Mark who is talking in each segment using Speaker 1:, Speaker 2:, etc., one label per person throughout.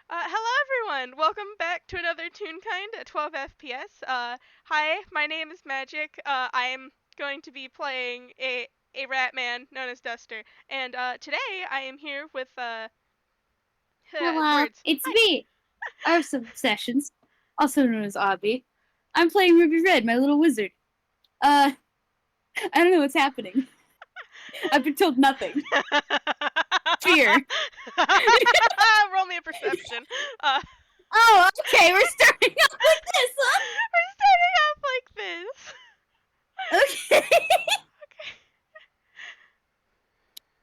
Speaker 1: Hello everyone! Welcome back to another Toonkind at 12 FPS. Hi, my name is Magic. I am going to be playing a rat man known as Duster. And today I am here with
Speaker 2: Hello,
Speaker 1: words.
Speaker 2: it's
Speaker 1: Hi.
Speaker 2: me, Arse Obsessions, also known as Obby. I'm playing Ruby Red, my little wizard. Uh, I don't know what's happening. I've been told nothing. Fear.
Speaker 1: Roll me a perception. Uh,
Speaker 2: Oh, okay, we're starting off like this,
Speaker 1: we're starting off like this.
Speaker 2: huh? Okay.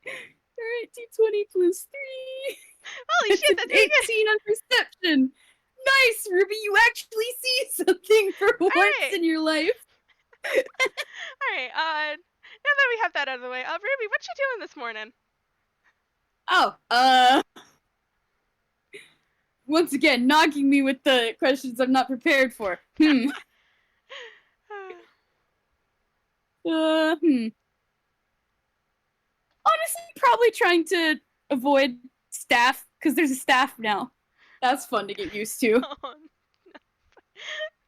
Speaker 1: Okay.
Speaker 2: Alright, 220 plus 3.
Speaker 1: Holy
Speaker 2: That's
Speaker 1: shit,
Speaker 2: an
Speaker 1: that's pretty good.
Speaker 2: 18 on perception. Nice, Ruby, you actually see something for once
Speaker 1: Alright.
Speaker 2: in your life.
Speaker 1: Alright, now that we have that out of the way, Ruby, what you doing this morning?
Speaker 2: Oh, once again, knocking me with the questions I'm not prepared for. Hmm. Honestly, probably trying to avoid staff because there's a staff now. That's fun to get used to.
Speaker 1: Oh, no.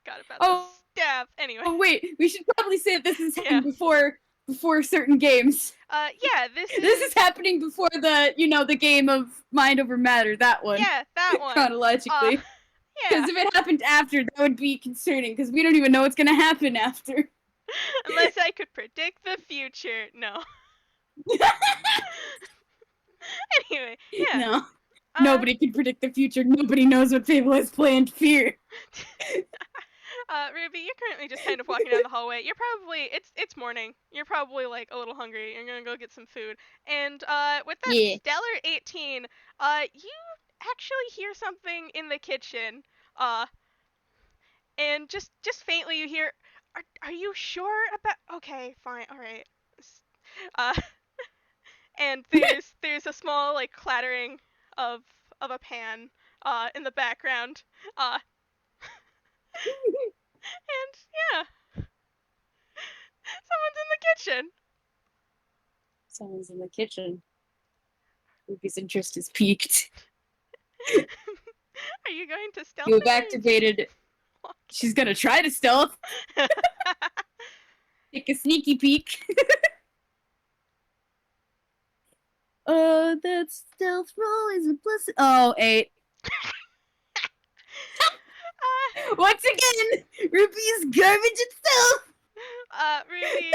Speaker 1: Forgot about the
Speaker 2: Oh,
Speaker 1: staff. Anyway,
Speaker 2: oh wait, we should probably say that this is
Speaker 1: yeah.
Speaker 2: happening before certain games.
Speaker 1: Yeah, this
Speaker 2: This is
Speaker 1: is,
Speaker 2: happening before the game of Mind Over Matter, that one,
Speaker 1: yeah, that one.
Speaker 2: chronologically.
Speaker 1: Yeah.
Speaker 2: Because if it happened after, that would be concerning because we don't even know what's gonna happen after.
Speaker 1: Unless I could predict the future. No. Anyway, yeah.
Speaker 2: No,
Speaker 1: Uh,
Speaker 2: nobody can predict the future. Nobody knows what Fable has planned. Fear.
Speaker 1: Ruby, you're currently just kind of walking down the hallway. You're probably it's morning. You're probably like a little hungry. You're gonna go get some food. And with that
Speaker 2: Yeah.
Speaker 1: stellar 18, you actually hear something in the kitchen. Uh, and just faintly you hear, are you sure about? Okay, fine, all right. Uh, and there's a small like clattering of of a pan in the background. And yeah, someone's in the kitchen.
Speaker 2: Someone's in the kitchen. Ruby's interest is peaked.
Speaker 1: Are you going to stealth
Speaker 2: You
Speaker 1: in
Speaker 2: have
Speaker 1: or are you just
Speaker 2: activated.
Speaker 1: walking?
Speaker 2: She's gonna try to stealth. Take a sneaky peek. That stealth roll is a plus. Oh, 8. Once again, Ruby's garbage itself.
Speaker 1: Ruby,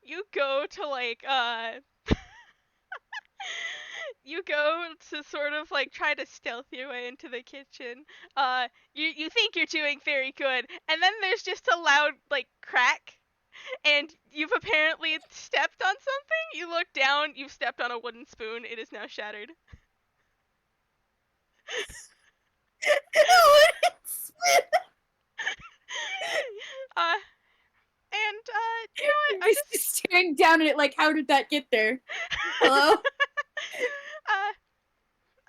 Speaker 1: you go to like you go to sort of like try to stealth your way into the kitchen. You think you're doing very good, and then there's just a loud like crack, and you've apparently stepped on something. You look down, you've stepped on a wooden spoon. It is now shattered.
Speaker 2: Oh, it's
Speaker 1: uh, and you know what? I'm
Speaker 2: Ruby's
Speaker 1: just
Speaker 2: just staring down at it like, how did that get there? Hello?
Speaker 1: I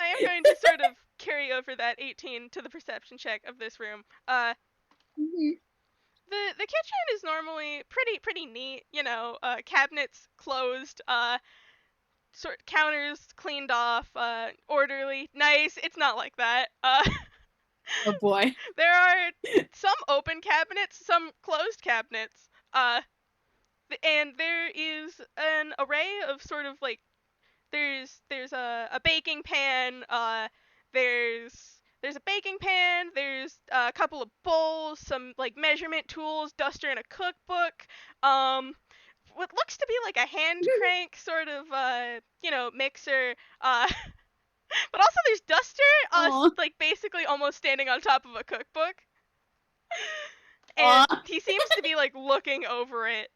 Speaker 1: am going to sort of carry over that 18 to the perception check of this room.
Speaker 2: Mhm.
Speaker 1: The kitchen is normally pretty neat. You know, cabinets closed, sort counters cleaned off, orderly, nice. It's not like that.
Speaker 2: Oh boy.
Speaker 1: There are some open cabinets, some closed cabinets. And there is an array of sort of like there's a baking pan. There's a baking pan. There's a couple of bowls, some like measurement tools, duster, and a cookbook. What looks to be like a hand crank sort of mixer. But also there's duster
Speaker 2: Aw.
Speaker 1: like basically almost standing on top of a cookbook, and
Speaker 2: Aw.
Speaker 1: he seems to be like looking over it.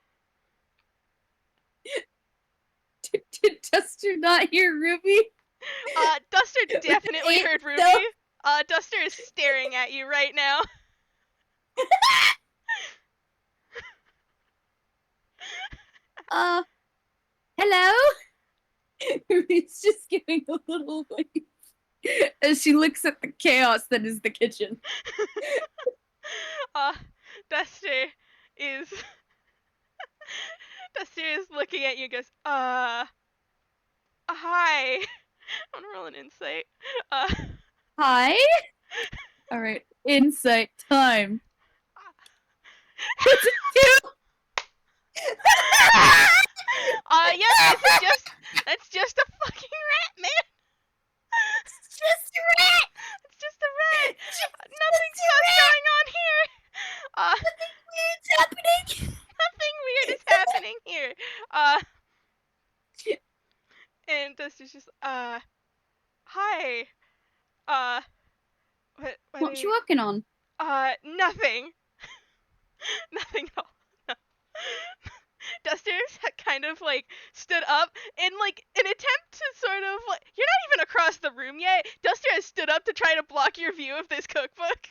Speaker 2: Did Duster not hear Ruby?
Speaker 1: Duster
Speaker 2: With an
Speaker 1: definitely
Speaker 2: 8
Speaker 1: heard Ruby.
Speaker 2: stealth?
Speaker 1: Duster is staring at you right now.
Speaker 2: Uh, hello? Ruby's just giving a little wave as she looks at the chaos that is the kitchen.
Speaker 1: uh, Duster is Duster is looking at you and goes, hi. I wanna roll an insight. Uh
Speaker 2: Hi. All right. Insight time. What's it do?
Speaker 1: Yep, that's just a fucking rat, man.
Speaker 2: It's just a rat.
Speaker 1: It's just a rat. Nothing
Speaker 2: Just a
Speaker 1: sus
Speaker 2: rat.
Speaker 1: going on here.
Speaker 2: Nothing weird's happening.
Speaker 1: Nothing weird is happening here. And Dusty's just, hi. Uh, what are
Speaker 2: What you
Speaker 1: you?
Speaker 2: working on?
Speaker 1: Nothing. Nothing at all. No. Duster's kind of like stood up in like an attempt to sort of like, you're not even across the room yet. Duster has stood up to try to block your view of this cookbook.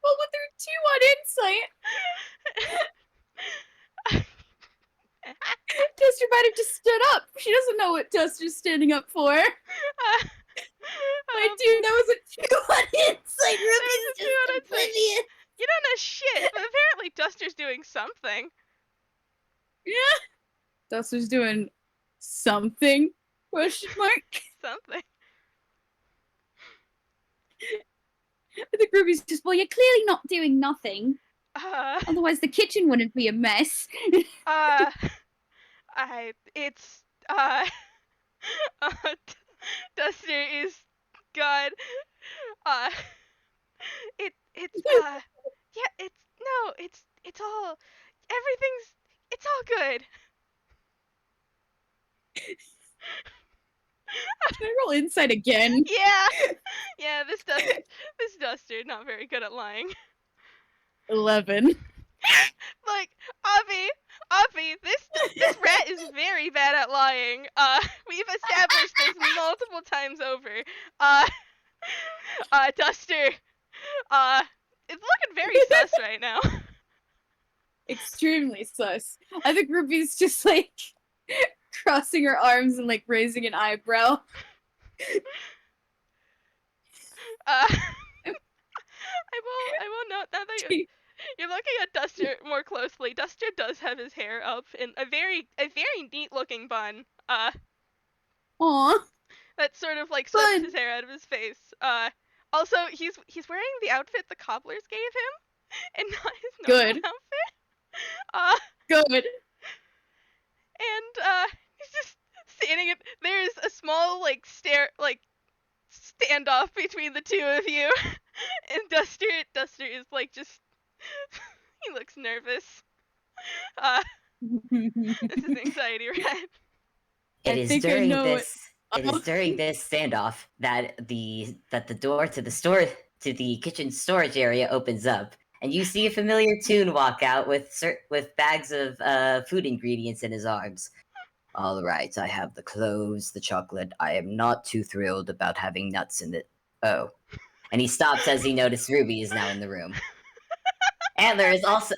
Speaker 2: Well, with her 2 on insight, Duster might have just stood up. She doesn't know what Duster's standing up for. My dude, that was a 2 on insight. Ruby's just oblivious.
Speaker 1: You don't know shit, but apparently Duster's doing something.
Speaker 2: Yeah. Duster's doing something? Question mark.
Speaker 1: Something.
Speaker 2: I think Ruby's just, well, you're clearly not doing nothing. Otherwise the kitchen wouldn't be a mess.
Speaker 1: It's, Duster is God. Yeah, it's all, it's all good.
Speaker 2: Can I roll insight again?
Speaker 1: Yeah, this Duster, not very good at lying.
Speaker 2: 11.
Speaker 1: Like, Obby, this rat is very bad at lying. We've established this multiple times over. Duster, it's looking very sus right now.
Speaker 2: Extremely sus. I think Ruby's just like crossing her arms and like raising an eyebrow.
Speaker 1: I will note now that you're looking at Duster more closely. Duster does have his hair up in a very neat looking bun.
Speaker 2: Aww.
Speaker 1: That sort of like swept his hair out of his face. Also he's wearing the outfit the cobblers gave him, and not his normal outfit.
Speaker 2: Good.
Speaker 1: And he's just standing. There's a small like standoff between the two of you, and Duster is like just he looks nervous. This is anxiety rat.
Speaker 3: It is during this standoff that the door to the kitchen storage area opens up, and you see a familiar Toon walk out with bags of food ingredients in his arms. All right, I have the cloves, the chocolate. I am not too thrilled about having nuts in it. Oh, and he stops as he notices Ruby is now in the room. Antler is also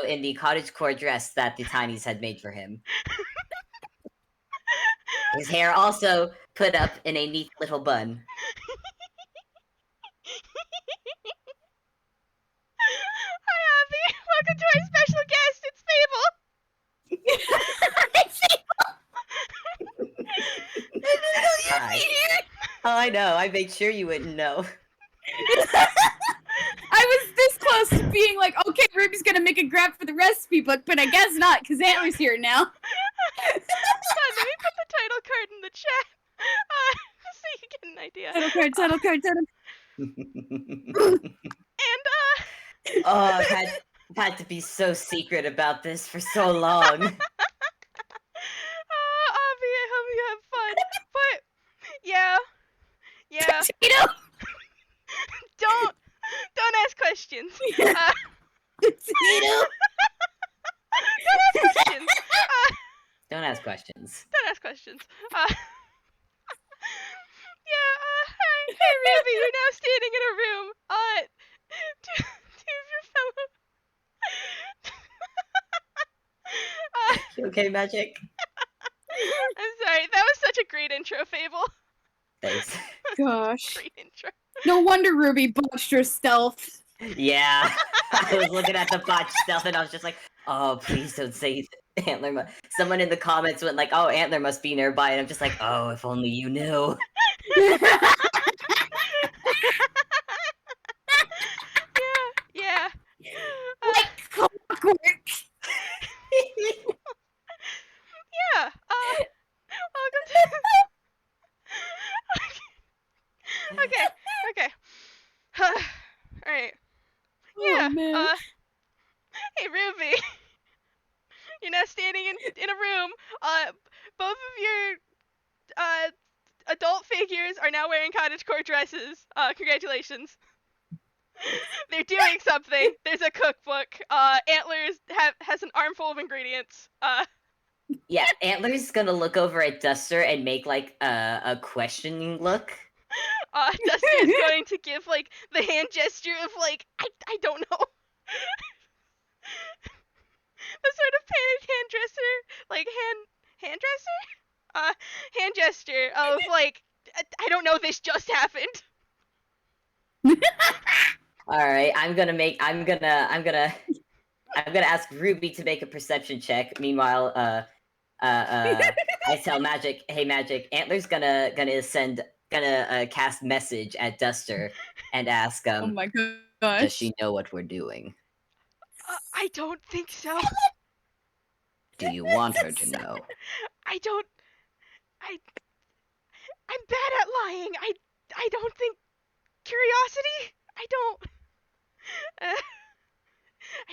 Speaker 3: in the cottagecore dress that the Tinies had made for him. His hair also put up in a neat little bun.
Speaker 1: Hi, Obby. Welcome to our special guest. It's Fable.
Speaker 2: It's Fable.
Speaker 3: Hi. Oh, I know. I made sure you wouldn't know.
Speaker 2: I was this close to being like, okay, Ruby's gonna make a grab for the recipe book, but I guess not, because Antler's here now.
Speaker 1: Let me put the title card in the chat, so you get an idea.
Speaker 2: Title card.
Speaker 1: And
Speaker 3: oh, I've had to be so secret about this for so long.
Speaker 1: Obby, I hope you have fun. But yeah.
Speaker 2: Potato.
Speaker 1: Don't ask questions.
Speaker 2: Potato.
Speaker 1: Don't ask questions.
Speaker 3: Don't ask questions.
Speaker 1: Yeah, hey Ruby, you're now standing in a room. Two of your fellow.
Speaker 3: You okay, Magic?
Speaker 1: I'm sorry, that was such a great intro, Fable.
Speaker 3: Thanks.
Speaker 2: Gosh.
Speaker 1: Great intro.
Speaker 2: No wonder Ruby botched her stealth.
Speaker 3: Yeah. I was looking at the botch stuff and I was just like, oh, please don't say Antler someone in the comments went like, "Oh, Antler must be nearby," and I'm just like, "Oh, if only you knew."
Speaker 1: Yeah.
Speaker 2: Like clockwork.
Speaker 1: Yeah. Welcome to. Okay. All right.
Speaker 2: Oh
Speaker 1: Yeah.
Speaker 2: man.
Speaker 1: Hey Ruby. You're now standing in a room. Both of your adult figures are now wearing cottagecore dresses. Congratulations. They're doing something. There's a cookbook. Antlers has an armful of ingredients.
Speaker 3: Yeah, Antler's gonna look over at Duster and make like a questioning look.
Speaker 1: Duster's going to give like the hand gesture of like I don't know. The sort of painted hand dresser, like hand dresser, hand gesture of like I don't know. This just happened.
Speaker 3: All right, I'm gonna ask Ruby to make a perception check. Meanwhile, I tell Magic, "Hey, Magic, Antler's gonna cast message at Duster and ask,
Speaker 2: Oh my
Speaker 3: does
Speaker 2: gosh.
Speaker 3: she know what we're doing?
Speaker 1: I don't think so.
Speaker 3: Do you want her to know?"
Speaker 1: I don't. I'm bad at lying. I don't think curiosity. I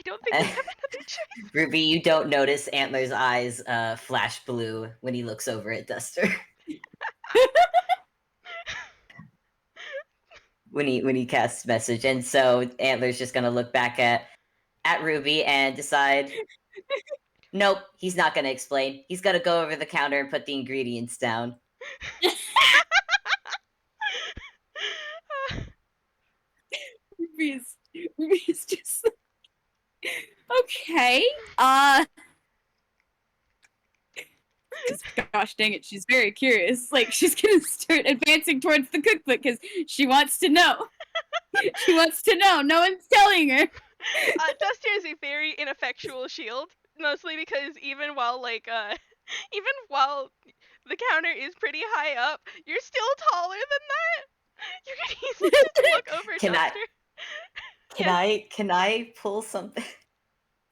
Speaker 1: don't think we have another choice.
Speaker 3: Ruby, you don't notice Antler's eyes flash blue when he looks over at Duster. when he casts message, and so Antler's just gonna look back at Ruby and decide, nope, he's not gonna explain. He's gonna go over the counter and put the ingredients down.
Speaker 2: Ruby's just okay. Gosh dang it, she's very curious. Like, she's gonna start advancing towards the cookbook because she wants to know. She wants to know. No one's telling her.
Speaker 1: Duster is a very ineffectual shield, mostly because even while the counter is pretty high up, you're still taller than that. You can easily just look over Duster.
Speaker 3: Can I pull something?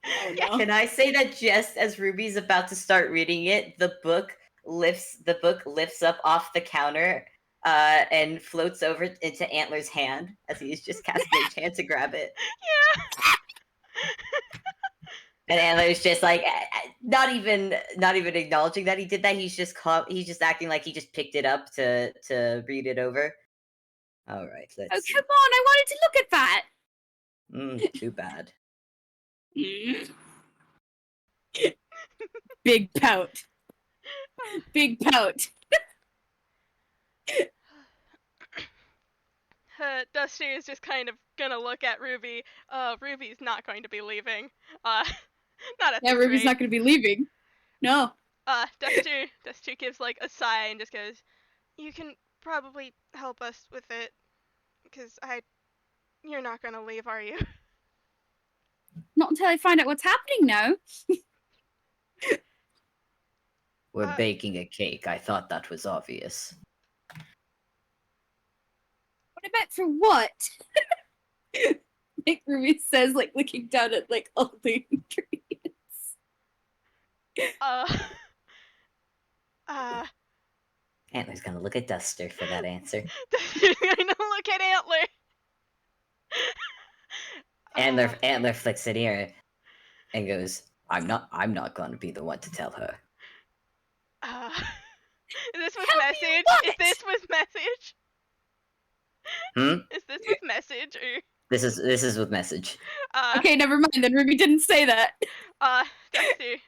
Speaker 2: Oh, no.
Speaker 3: Can I say that just as Ruby's about to start reading it, the book lifts up off the counter and floats over into Antler's hand as he's just casting his hand to grab it.
Speaker 1: Yeah.
Speaker 3: And Antler's just like not even acknowledging that he did that. He's just acting like he just picked it up to read it over. All right, let's see.
Speaker 2: Come on! I wanted to look at that.
Speaker 3: Too bad.
Speaker 2: Big pout. Big pout.
Speaker 1: Duster is just kind of gonna look at Ruby. Ruby's not going to be leaving. Not at this
Speaker 2: Ruby's
Speaker 1: rate.
Speaker 2: not going to be leaving. No.
Speaker 1: Duster gives like a sigh and just goes, "You can probably help us with it, because you're not gonna leave, are you?"
Speaker 2: Not until I find out what's happening now.
Speaker 3: We're baking a cake. I thought that was obvious.
Speaker 2: What about for what? Like Ruby says, like looking down at like all the ingredients.
Speaker 3: Antler's gonna look at Duster for that answer.
Speaker 1: Duster's gonna look at Antler.
Speaker 3: Antler flicks an ear and goes, I'm not gonna be the one to tell her.
Speaker 1: Is this with message? Is this with message? Is this with message or?
Speaker 3: This is with message.
Speaker 2: Okay, never mind. Then Ruby didn't say that.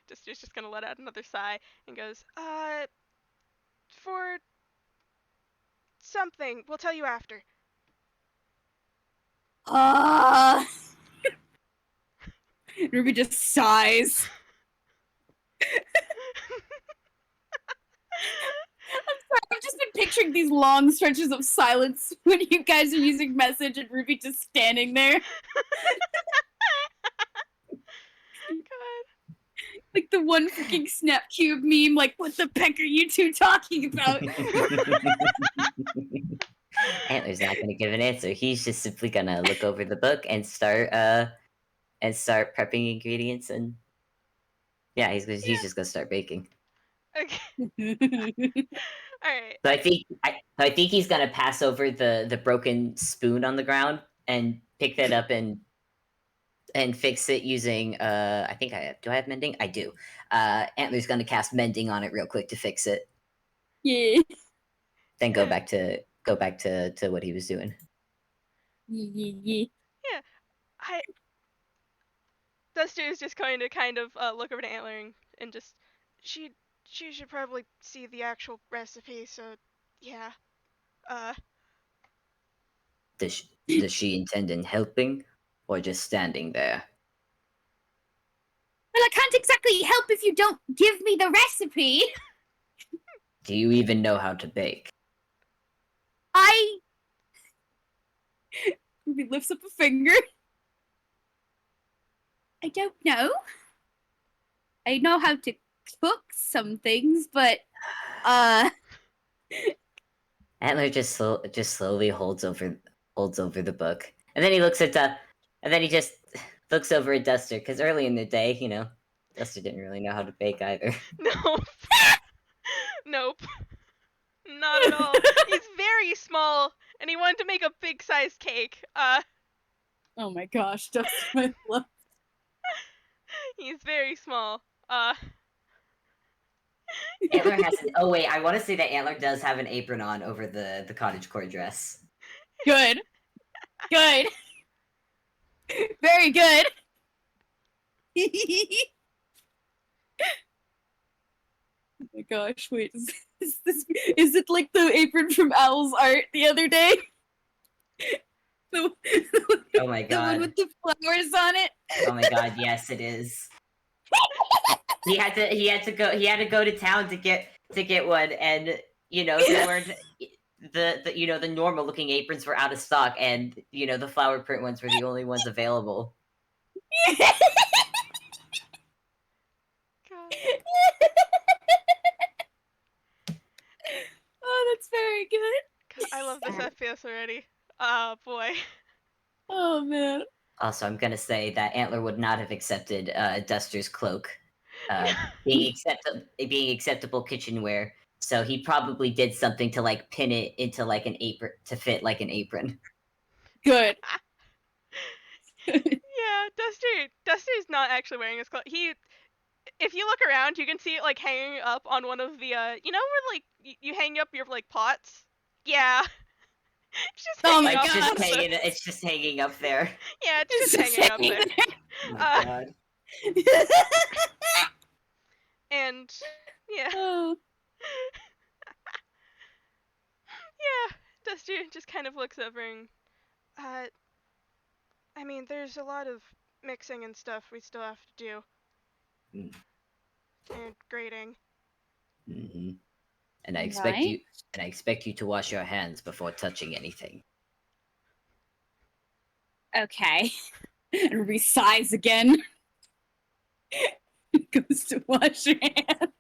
Speaker 1: Duster's just gonna let out another sigh and goes, for something. We'll tell you after.
Speaker 2: Ruby just sighs. I'm sorry, I've just been picturing these long stretches of silence when you guys are using message and Ruby just standing there.
Speaker 1: God.
Speaker 2: Like the one freaking Snap Cube meme, like, what the peck are you two talking about?
Speaker 3: Antler's not going to give an answer. He's just simply going to look over the book and start prepping ingredients, and yeah, he's just going to start baking.
Speaker 1: Okay. All right.
Speaker 3: So I think he's going to pass over the broken spoon on the ground and pick that up and fix it using I think I have mending? I do. Antler's going to cast mending on it real quick to fix it.
Speaker 2: Yeah.
Speaker 3: Then go back to what he was doing.
Speaker 2: Yeah.
Speaker 1: Duster is just going to kind of look over to Antler and just she should probably see the actual recipe. So yeah.
Speaker 3: Does she intend in helping or just standing there?
Speaker 2: Well, I can't exactly help if you don't give me the recipe.
Speaker 3: Do you even know how to bake?
Speaker 2: He lifts up a finger. I don't know. I know how to cook some things, but
Speaker 3: Antler just slowly holds over the book, and then he looks at and then he just looks over at Duster, because early in the day, Duster didn't really know how to bake either.
Speaker 1: Nope. Nope. Not at all. He's very small, and he wanted to make a big-sized cake.
Speaker 2: Oh my gosh, Duster, my love.
Speaker 1: He's very small.
Speaker 3: Antler has. Oh wait, I want to say that Antler does have an apron on over the cottagecore dress.
Speaker 2: Good. Good. Very good. Oh my gosh, wait, is it like the apron from Owl's art the other day?
Speaker 3: Oh my god.
Speaker 2: The one with the flowers on it?
Speaker 3: Oh my god, yes it is. He had to go to town to get one, and there were the normal looking aprons were out of stock, and the flower print ones were the only ones available.
Speaker 1: God.
Speaker 2: Oh, that's very good.
Speaker 1: God, I love this FPS already. Oh boy.
Speaker 2: Oh man.
Speaker 3: Also, I'm gonna say that Antler would not have accepted Duster's cloak being acceptable kitchenware. So he probably did something to like pin it into like an apron to fit like an apron.
Speaker 2: Good.
Speaker 1: Yeah, Duster's not actually wearing his clothes. If you look around, you can see it like hanging up on one of the where like you hang up your like pots. Yeah. It's just hanging up.
Speaker 3: It's just hanging up there.
Speaker 1: Yeah, it's just hanging up there.
Speaker 3: Oh my god.
Speaker 1: And yeah.
Speaker 2: Oh.
Speaker 1: Yeah, Duster just kind of looks over and I mean, there's a lot of mixing and stuff we still have to do. And grading.
Speaker 3: Mm-hmm. And I expect you to wash your hands before touching anything.
Speaker 2: Okay. And resize again. Goes to wash your hands.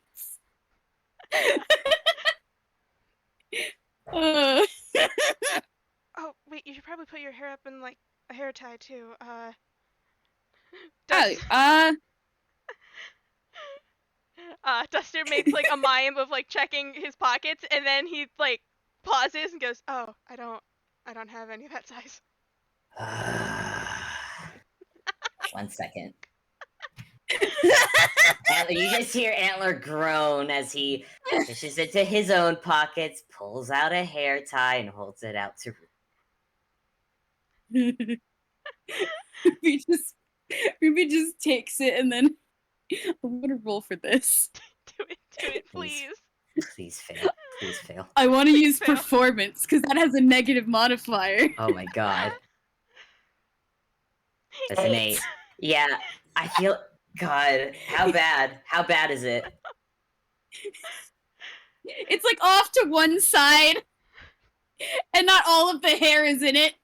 Speaker 1: Oh, wait, you should probably put your hair up in like a hair tie too. Duster makes like a mime of like checking his pockets, and then he like pauses and goes, "Oh, I don't have any of that size."
Speaker 3: 1 second. Antler, you just hear Antler groan as he fishes into his own pockets, pulls out a hair tie, and holds it out to
Speaker 2: Ruby just takes it, and then I'm gonna roll for this.
Speaker 1: Do it, please.
Speaker 3: Please fail. Please fail.
Speaker 2: I want to use performance because that has a negative modifier.
Speaker 3: Oh my god. That's an 8. Yeah, I feel. God, how bad? How bad is it?
Speaker 2: It's like off to one side, and not all of the hair is in it.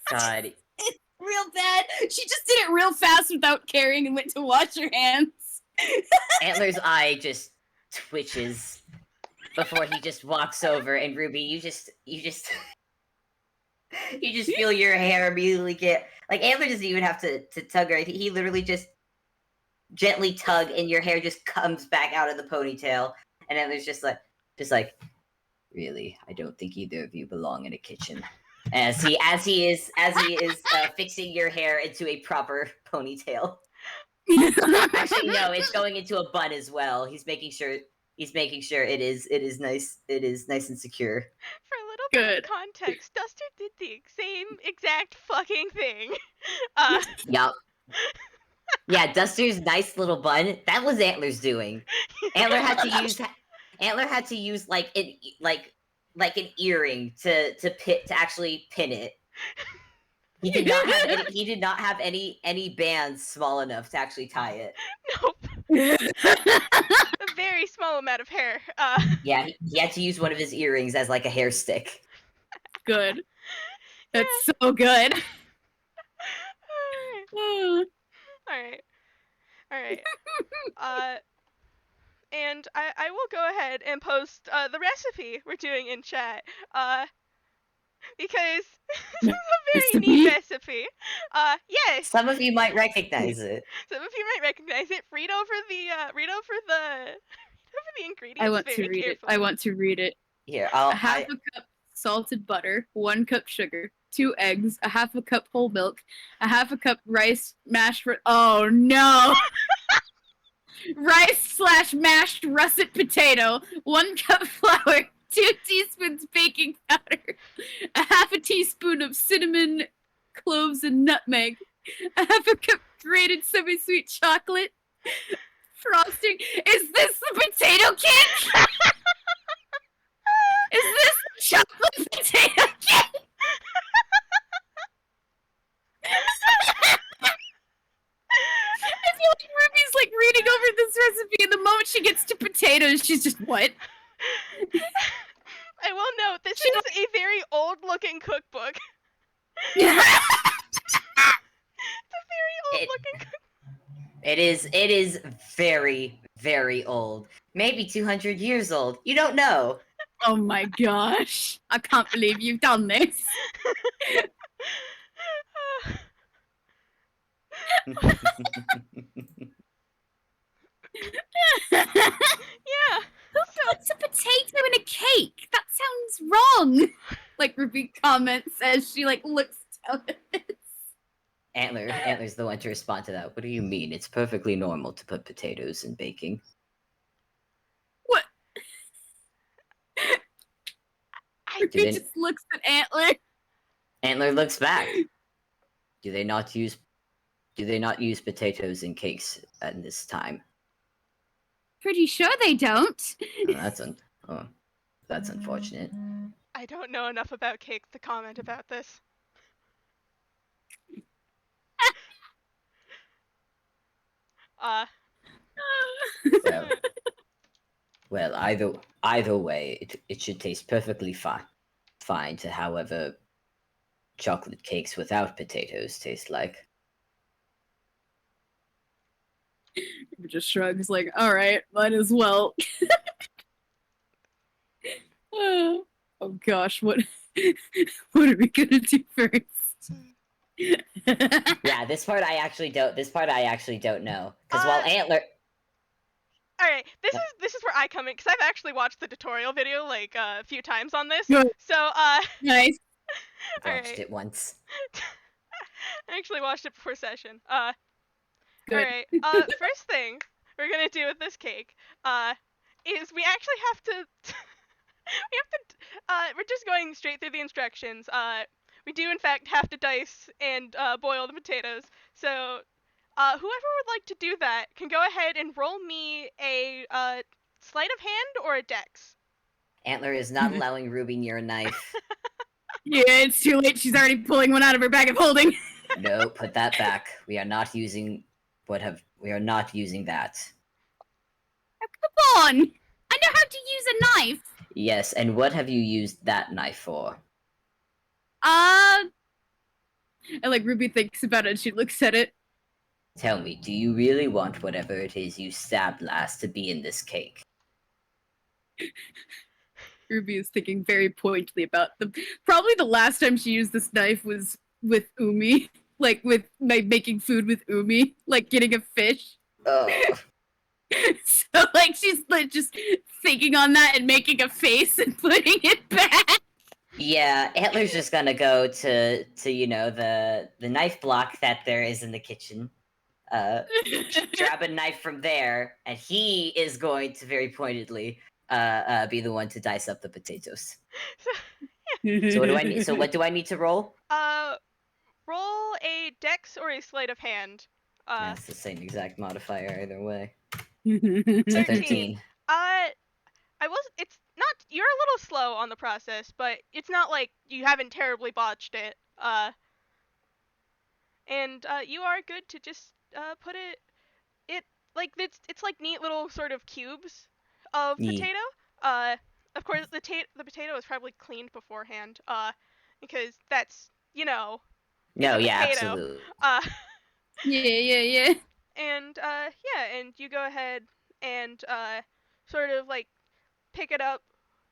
Speaker 3: God.
Speaker 2: It's real bad. She just did it real fast without caring and went to wash her hands.
Speaker 3: Antler's eye just twitches before he just walks over, and Ruby, you just you just feel your hair immediately get like Antler doesn't even have to tug or anything. He literally just gently tug, and your hair just comes back out of the ponytail, and Antler's just like, really, I don't think either of you belong in a kitchen. As he is fixing your hair into a proper ponytail. Actually, no, it's going into a bun as well. He's making sure it is nice and secure.
Speaker 1: For a little bit of context, Duster did the same exact fucking thing.
Speaker 3: Yup. Yeah, Duster's nice little bun. That was Antler's doing. Antler had to use like an earring to actually pin it. He did not have any bands small enough to actually tie it.
Speaker 1: Nope. A very small amount of hair.
Speaker 3: Yeah, he had to use one of his earrings as like a hair stick.
Speaker 2: Good. That's so good.
Speaker 1: Alright. And I will go ahead and post the recipe we're doing in chat. Because this is a very neat recipe. Yes.
Speaker 3: Some of you might recognize it.
Speaker 1: Some of you might recognize it. Read over the ingredients.
Speaker 2: I want to read it. I want to read it.
Speaker 3: Here,
Speaker 2: a half a cup salted butter, 1 cup sugar, 2 eggs, a half a cup whole milk, a half a cup rice mashed. Oh no! Rice/mashed russet potato, 1 cup flour, 2 teaspoons baking powder, a half a teaspoon of cinnamon, cloves, and nutmeg, a half a cup grated semi-sweet chocolate, frosting. Is this the potato cake? Is this the chocolate potato cake? I feel like Ruby's like reading over this recipe, and the moment she gets to potatoes, she's just, what?
Speaker 1: I will note, this is a very old-looking cookbook. It's a very old-looking cookbook.
Speaker 3: It is very, very old. Maybe 200 years old. You don't know.
Speaker 2: Oh my gosh. I can't believe you've done this.
Speaker 1: Yeah.
Speaker 2: Who puts a potato in a cake? That sounds wrong. Like Ruby comments as she like looks down at this.
Speaker 3: Antler's the one to respond to that. What do you mean? It's perfectly normal to put potatoes in baking.
Speaker 2: What? Ruby just looks at Antler.
Speaker 3: Antler looks back. Do they not use potatoes in cakes at this time?
Speaker 2: Pretty sure they don't.
Speaker 3: That's unfortunate.
Speaker 1: I don't know enough about cake to comment about this.
Speaker 3: Well, either way, it should taste perfectly fine to however chocolate cakes without potatoes taste like.
Speaker 2: He just shrugs like, all right, might as well. Oh gosh, what are we gonna do first?
Speaker 3: Yeah, this part I actually don't know. Because while Antler...
Speaker 1: Alright, this is where I come in, because I've actually watched the tutorial video like a few times on this.
Speaker 2: Good.
Speaker 1: So
Speaker 2: nice.
Speaker 3: Watched it once.
Speaker 1: I actually watched it before session.
Speaker 2: Good.
Speaker 1: Alright, first thing we're gonna do with this cake, is we actually have to we're just going straight through the instructions. We do in fact have to dice and boil the potatoes. So whoever would like to do that can go ahead and roll me a sleight of hand or a dex.
Speaker 3: Antler is not allowing Ruby near a knife.
Speaker 2: Yeah, it's too late. She's already pulling one out of her bag of holding.
Speaker 3: No, put that back. We are not using that.
Speaker 2: Oh, come on! I know how to use a knife.
Speaker 3: Yes, and what have you used that knife for?
Speaker 2: And like Ruby thinks about it and she looks at it.
Speaker 3: Tell me, do you really want whatever it is you stabbed last to be in this cake?
Speaker 2: Ruby is thinking very pointedly about probably the last time she used this knife was with Umi, like with making food with Umi, like getting a fish.
Speaker 3: Oh.
Speaker 2: So like she's like just thinking on that and making a face and putting it back.
Speaker 3: Yeah, Antler's just gonna go to the knife block that there is in the kitchen. Grab a knife from there, and he is going to very pointedly be the one to dice up the potatoes. So what do I need? So what do I need to roll?
Speaker 1: Roll a dex or a sleight of hand.
Speaker 3: Yeah, it's the same exact modifier either way.
Speaker 1: 13. It's not. You're a little slow on the process, but it's not like you haven't terribly botched it. And you are good to just put it. Like it's like neat little sort of cubes of potato. Of course the potato is probably cleaned beforehand. Because that's
Speaker 3: No,
Speaker 1: yeah,
Speaker 3: absolutely.
Speaker 2: Yeah.
Speaker 1: And and you go ahead and sort of like pick it up.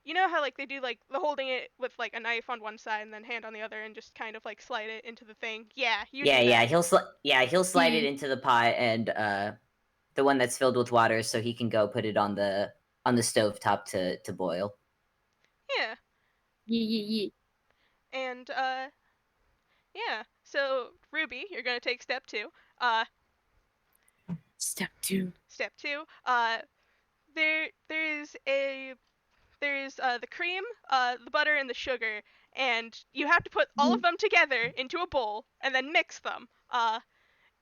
Speaker 1: You know how like they do like the holding it with like a knife on one side and then hand on the other and just kind of like slide it into the thing. Yeah, you do that.
Speaker 3: He'll slide it into the pot and the one that's filled with water, so he can go put it on the stove top to boil.
Speaker 1: Yeah.
Speaker 2: Yeah.
Speaker 1: And yeah. So Ruby, you're gonna take step 2.
Speaker 2: Step 2.
Speaker 1: Step 2. There's the cream, the butter, and the sugar, and you have to put all of them together into a bowl and then mix them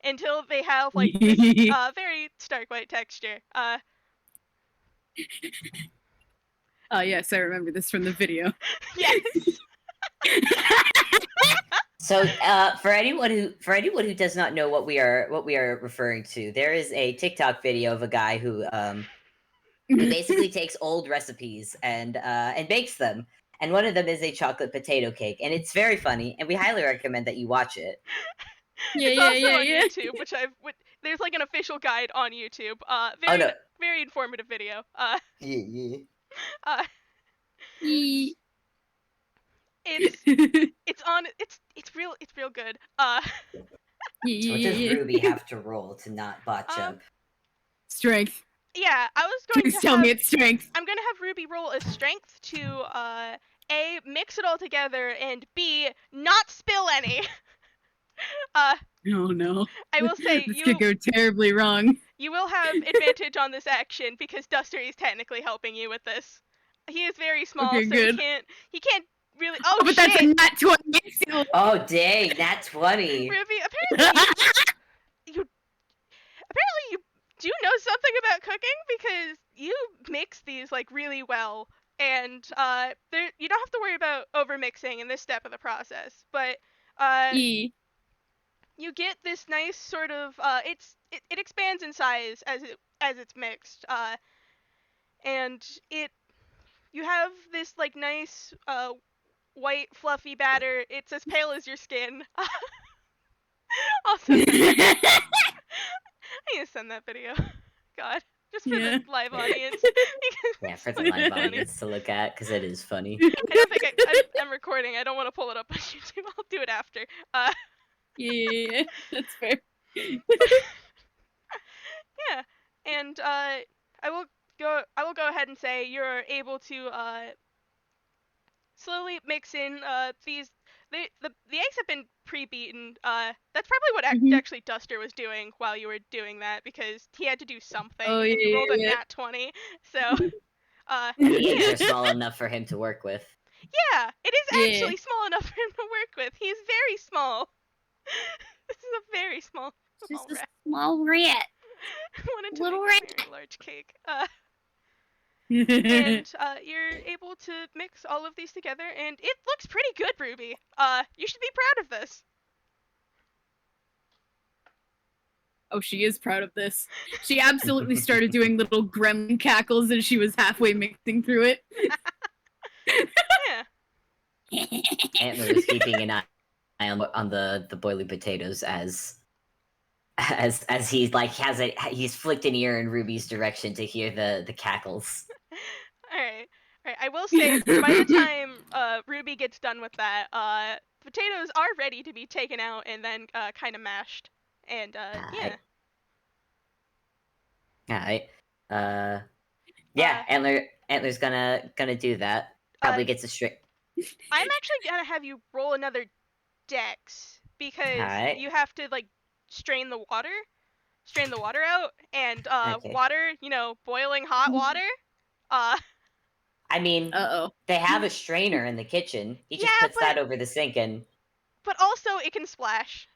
Speaker 1: until they have like this very stark white texture.
Speaker 2: Oh yes, I remember this from the video.
Speaker 1: Yes.
Speaker 3: So, for anyone who does not know what we are referring to, there is a TikTok video of a guy who basically takes old recipes and bakes them. And one of them is a chocolate potato cake, and it's very funny, and we highly recommend that you watch it.
Speaker 1: It's also on YouTube, which there's like an official guide on YouTube. Very informative video.
Speaker 3: Yeah.
Speaker 1: It's real good.
Speaker 3: So what does Ruby have to roll to not botch up?
Speaker 2: Strength.
Speaker 1: Yeah, I was going
Speaker 2: Please tell me it's strength.
Speaker 1: I'm gonna have Ruby roll a strength to A, mix it all together, and B, not spill any.
Speaker 2: Oh no.
Speaker 1: I will say
Speaker 2: this could go terribly wrong.
Speaker 1: You will have advantage on this action because Duster is technically helping you with this. He is very small,
Speaker 2: okay,
Speaker 1: so
Speaker 2: good.
Speaker 1: he can't really.
Speaker 2: Oh, but
Speaker 1: shit.
Speaker 2: That's a nat 20.
Speaker 3: Oh dang, nat 20.
Speaker 1: Ruby, apparently you do know something about cooking because you mix these like really well, and you don't have to worry about over mixing in this step of the process. But you get this nice sort of it expands in size as it's mixed, and you have this like nice white fluffy batter. It's as pale as your skin. Also, I need to send that video. God, just for the live audience.
Speaker 3: Yeah, for the live audience to look at, because it is funny.
Speaker 1: I don't think I'm recording. I don't want to pull it up on YouTube. I'll do it after.
Speaker 2: Yeah, that's fair.
Speaker 1: Yeah, and I will go ahead and say you're able to slowly mix in these. The eggs have been pre-beaten. That's probably what actually Duster was doing while you were doing that, because he had to do something, and you rolled a nat 20. So
Speaker 3: the eggs are small enough for him to work with.
Speaker 1: Yeah, it is actually small enough for him to work with. He is very small. This is a very small
Speaker 2: Just
Speaker 1: rat.
Speaker 2: A small rat.
Speaker 1: Wanted to
Speaker 2: Little
Speaker 1: make
Speaker 2: rat.
Speaker 1: a very large cake. And you're able to mix all of these together, and it looks pretty good, Ruby. You should be proud of this.
Speaker 2: Oh, she is proud of this. She absolutely started doing little gremlin cackles as she was halfway mixing through it.
Speaker 1: Yeah.
Speaker 3: Antler is keeping an eye on the boiling potatoes as as he like he's flicked an ear in Ruby's direction to hear the cackles.
Speaker 1: All right. All right. I will say by the time Ruby gets done with that, potatoes are ready to be taken out and then kind of mashed. And yeah.
Speaker 3: All right. Yeah, Antler's gonna do that. Probably gets a straight.
Speaker 1: I'm actually gonna have you roll another dex because
Speaker 3: Alright.
Speaker 1: you have to like strain the water out, and
Speaker 3: Okay.
Speaker 1: water, boiling hot water. Uh,
Speaker 3: I mean, they have a strainer in the kitchen. He just
Speaker 1: yeah,
Speaker 3: puts that over the sink and.
Speaker 1: but also it can splash.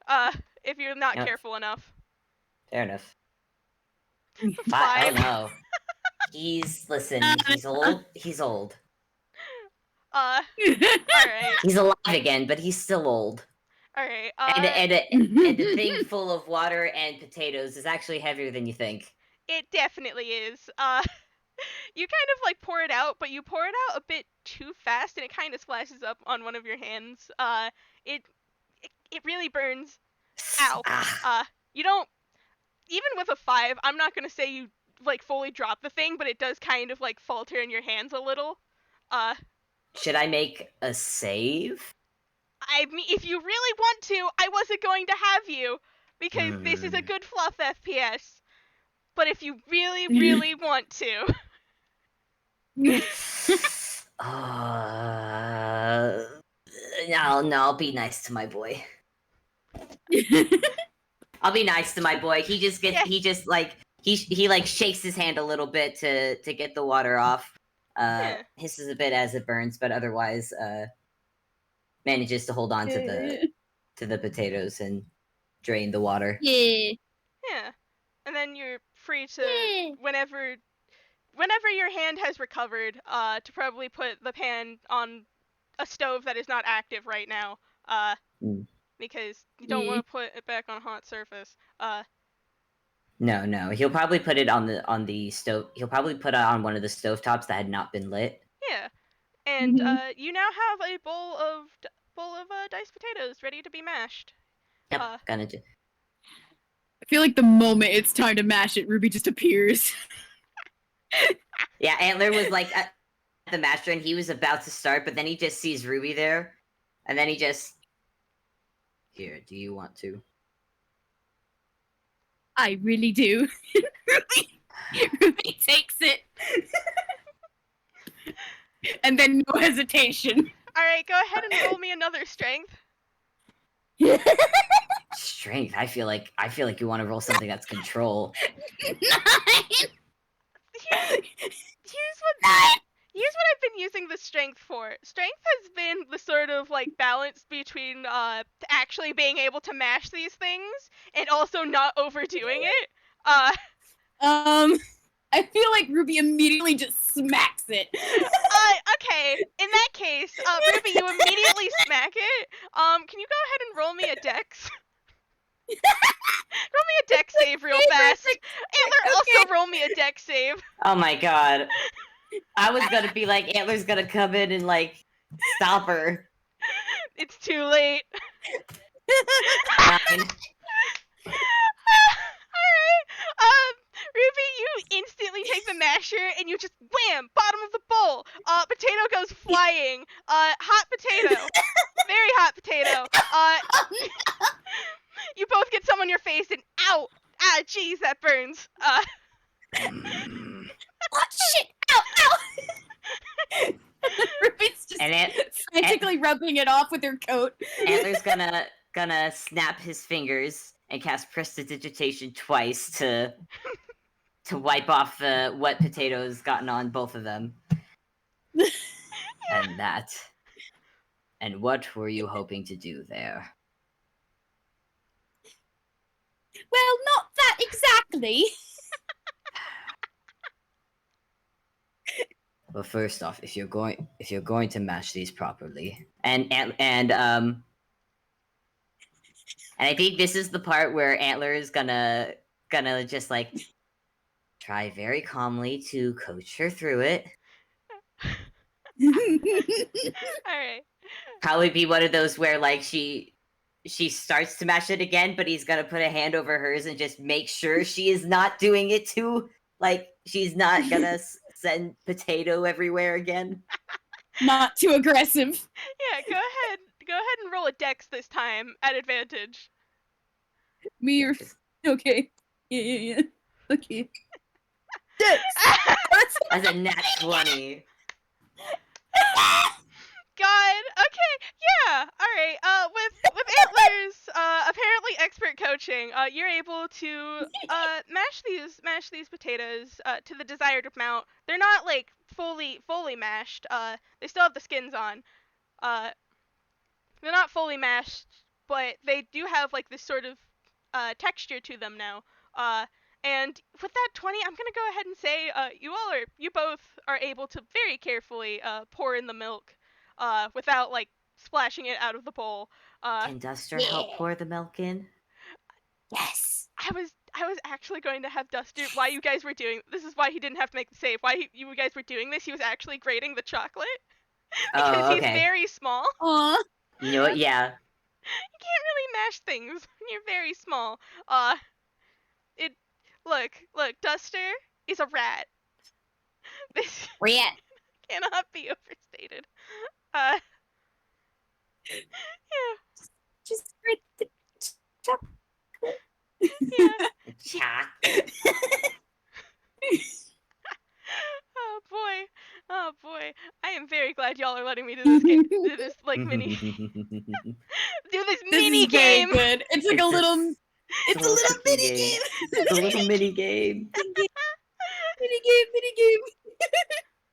Speaker 1: If you're not
Speaker 3: Yep.
Speaker 1: careful enough.
Speaker 3: Fair enough.
Speaker 1: 5.
Speaker 3: Oh no. He's old. He's old.
Speaker 1: All right.
Speaker 3: He's alive again, but he's still old.
Speaker 1: All right.
Speaker 3: And a thing full of water and potatoes is actually heavier than you think.
Speaker 1: It definitely is. You kind of like pour it out, but you pour it out a bit too fast, and it kind of splashes up on one of your hands. It really burns. Ow. You don't, even with a 5, I'm not gonna say you like fully drop the thing, but it does kind of like falter in your hands a little.
Speaker 3: Should I make a save?
Speaker 1: I mean, if you really want to, I wasn't going to have you because this is a good fluff FPS. But if you really, really want to,
Speaker 3: no, I'll be nice to my boy. I'll be nice to my boy. He just gets, he just like, he like shakes his hand a little bit to get the water off. Hisses a bit as it burns, but otherwise, manages to hold on to the potatoes and drain the water.
Speaker 2: Yeah.
Speaker 1: And then you're free to whenever your hand has recovered, to probably put the pan on a stove that is not active right now. Because you don't want to put it back on a hot surface.
Speaker 3: No. He'll probably put it on the stove. He'll probably put it on one of the stovetops that had not been lit.
Speaker 1: Yeah. And you now have a bowl of diced potatoes ready to be mashed.
Speaker 3: Yep, gonna do.
Speaker 2: I feel like the moment it's time to mash it, Ruby just appears.
Speaker 3: Yeah, Antler was like at the masher and he was about to start, but then he just sees Ruby there, and then he just. Here, do you want to?
Speaker 2: I really do. Ruby takes it. And then no hesitation.
Speaker 1: Alright, go ahead and roll me another strength.
Speaker 3: Strength. I feel like you want to roll something that's control.
Speaker 2: 9.
Speaker 1: Here's what I've been using the strength for. Strength has been the sort of like balance between actually being able to mash these things and also not overdoing it.
Speaker 2: I feel like Ruby immediately just smacks it.
Speaker 1: Okay. In that case, Ruby, you immediately smack it. Can you go ahead and roll me a dex? Roll me a dex save real fast. Antler, also roll me a dex save.
Speaker 3: Oh my god. I was gonna be like, Antler's gonna come in and like stop her.
Speaker 1: It's too late.
Speaker 3: 9.
Speaker 1: Alright. Ruby, you instantly take the masher and you just wham, bottom of the bowl. Potato goes flying. Hot potato. Very hot potato. You both get some on your face and ow! Ah, jeez, that burns.
Speaker 2: Oh shit! Ow! Ruby's just frantically rubbing it off with her coat.
Speaker 3: Antler's gonna snap his fingers and cast prestidigitation twice to wipe off the wet potatoes gotten on both of them. And that. And what were you hoping to do there?
Speaker 2: Well, not that exactly.
Speaker 3: Well, first off, if you're going to mash these properly, and I think this is the part where Antler is gonna just like try very calmly to coach her through it.
Speaker 1: Alright.
Speaker 3: Probably be one of those where like she she starts to mash it again, but he's gonna put a hand over hers and just make sure she is not doing it too. Like, she's not gonna send potato everywhere again.
Speaker 2: Not too aggressive.
Speaker 1: Yeah, go ahead. Go ahead and roll a dex this time at advantage.
Speaker 2: Me or okay. Yeah. Okay. Dex.
Speaker 1: That's
Speaker 3: a nat 20.
Speaker 1: God. Okay. Yeah. All right. With Antler's apparently expert coaching, you're able to mash these potatoes to the desired amount. They're not like fully mashed. They still have the skins on. They're not fully mashed, but they do have like this sort of texture to them now. And with that 20, I'm gonna go ahead and say you both are able to very carefully pour in the milk, without like splashing it out of the bowl.
Speaker 3: Can Duster help pour the milk in?
Speaker 2: Yes.
Speaker 1: I was actually going to have Duster. Why you guys were doing this is why he didn't have to make the save. You guys were doing this. He was actually grating the chocolate because
Speaker 3: Oh, okay.
Speaker 1: he's very small.
Speaker 2: Aw.
Speaker 3: You know what? Yeah.
Speaker 1: You can't really mash things when you're very small. Look, Duster is a rat. This
Speaker 2: Rat.
Speaker 1: cannot be overstated. Yeah.
Speaker 2: Just read the
Speaker 1: Yeah.
Speaker 3: Chocolate.
Speaker 1: Oh boy. I am very glad y'all are letting me do this game. Do this like mini. Do this mini
Speaker 2: is very
Speaker 1: game.
Speaker 2: good. It's like a little. It's a little mini game.
Speaker 3: It's a little mini game.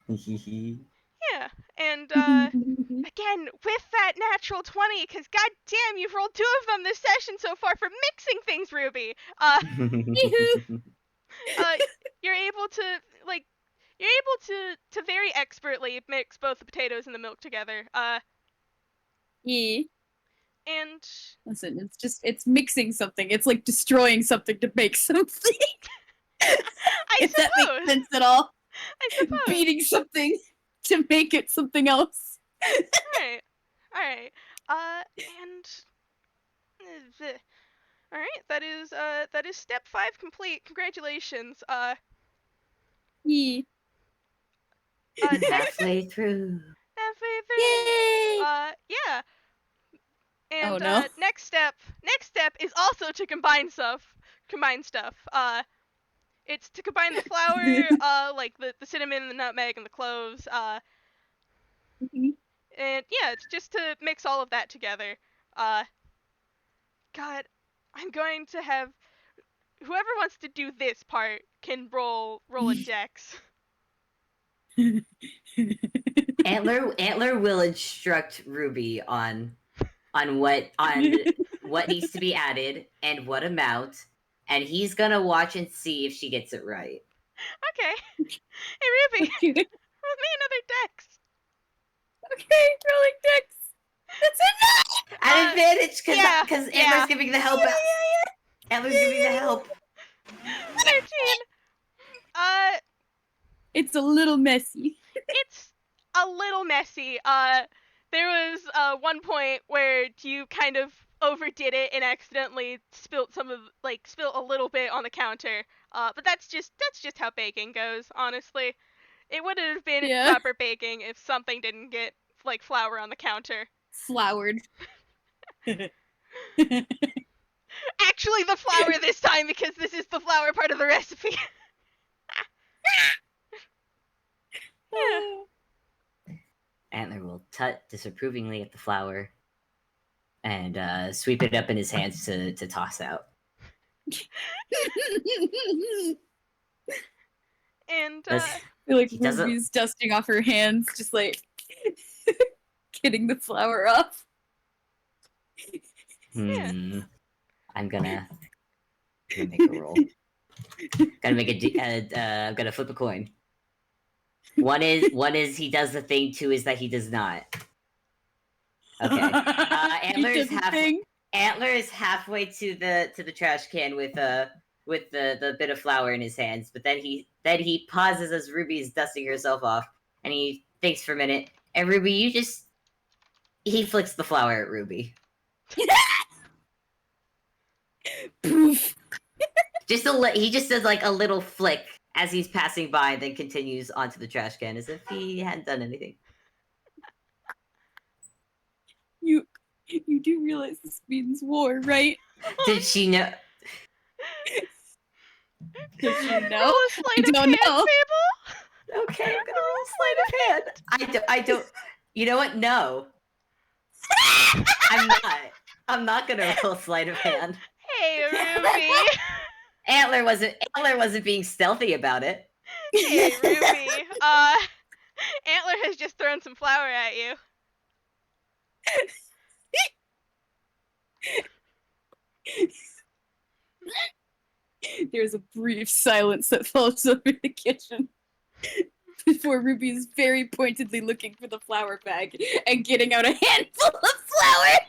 Speaker 2: Mini game.
Speaker 1: Yeah, and again with that natural 20, because goddamn, you've rolled 2 of them this session so far for mixing things, Ruby. You're able to very expertly mix both the potatoes and the milk together.
Speaker 2: Yeah.
Speaker 1: And
Speaker 2: Listen, it's mixing something. It's like destroying something to make something.
Speaker 1: I
Speaker 2: That makes sense at all.
Speaker 1: I suppose.
Speaker 2: Beating something to make it something else.
Speaker 1: Alright. And alright, that is step 5 complete. Congratulations.
Speaker 2: Yeah.
Speaker 3: Halfway through.
Speaker 2: Yay!
Speaker 1: Yeah. And
Speaker 2: Oh, no.
Speaker 1: next step is also to combine stuff. It's to combine the flour, like the cinnamon, the nutmeg, and the cloves. And yeah, it's just to mix all of that together. God, I'm going to have whoever wants to do this part can roll a dex.
Speaker 3: Antler will instruct Ruby on what needs to be added and what amount, and he's gonna watch and see if she gets it right.
Speaker 1: Okay. Hey Ruby, roll me another dex.
Speaker 2: Okay, rolling dex. That's enough.
Speaker 3: At advantage, because
Speaker 1: yeah.
Speaker 3: Antler's giving the help. Antler's giving the help.
Speaker 1: 13.
Speaker 2: It's a little messy.
Speaker 1: It's a little messy. There was one point where you kind of overdid it and accidentally spilt a little bit on the counter. But that's just how baking goes, honestly. It would have been proper baking if something didn't get like flour on the counter.
Speaker 2: Floured.
Speaker 1: Actually, the flour this time, because this is the flour part of the recipe. Yeah.
Speaker 3: Antler will tut disapprovingly at the flour and sweep it up in his hands to toss out.
Speaker 1: And
Speaker 2: I feel like Ruby's dusting off her hands, just like getting the flour off.
Speaker 1: Yeah.
Speaker 3: I'm gonna make a roll. I'm gonna flip a coin. One is he does the thing. 2 is that he does not. Okay. Antler is halfway to the trash can with the bit of flour in his hands, but then he pauses as Ruby is dusting herself off, and he thinks for a minute. And Ruby, he flicks the flour at Ruby.
Speaker 2: Poof.
Speaker 3: He just does like a little flick as he's passing by, then continues onto the trash can as if he hadn't done anything.
Speaker 2: You do realize this means war, right?
Speaker 3: Did she know?
Speaker 2: Does she know?
Speaker 1: Roll a
Speaker 2: I
Speaker 1: sleight of
Speaker 2: don't
Speaker 1: hand,
Speaker 2: know.
Speaker 1: Fable.
Speaker 3: Okay, I'm gonna roll a sleight of hand. I don't. You know what? No, I'm not. I'm not gonna roll sleight of hand.
Speaker 1: Hey, Ruby.
Speaker 3: Antler wasn't being stealthy about it.
Speaker 1: Hey, Ruby. Antler has just thrown some flour at you.
Speaker 2: There's a brief silence that falls over the kitchen before Ruby is very pointedly looking for the flour bag and getting out a handful of flour.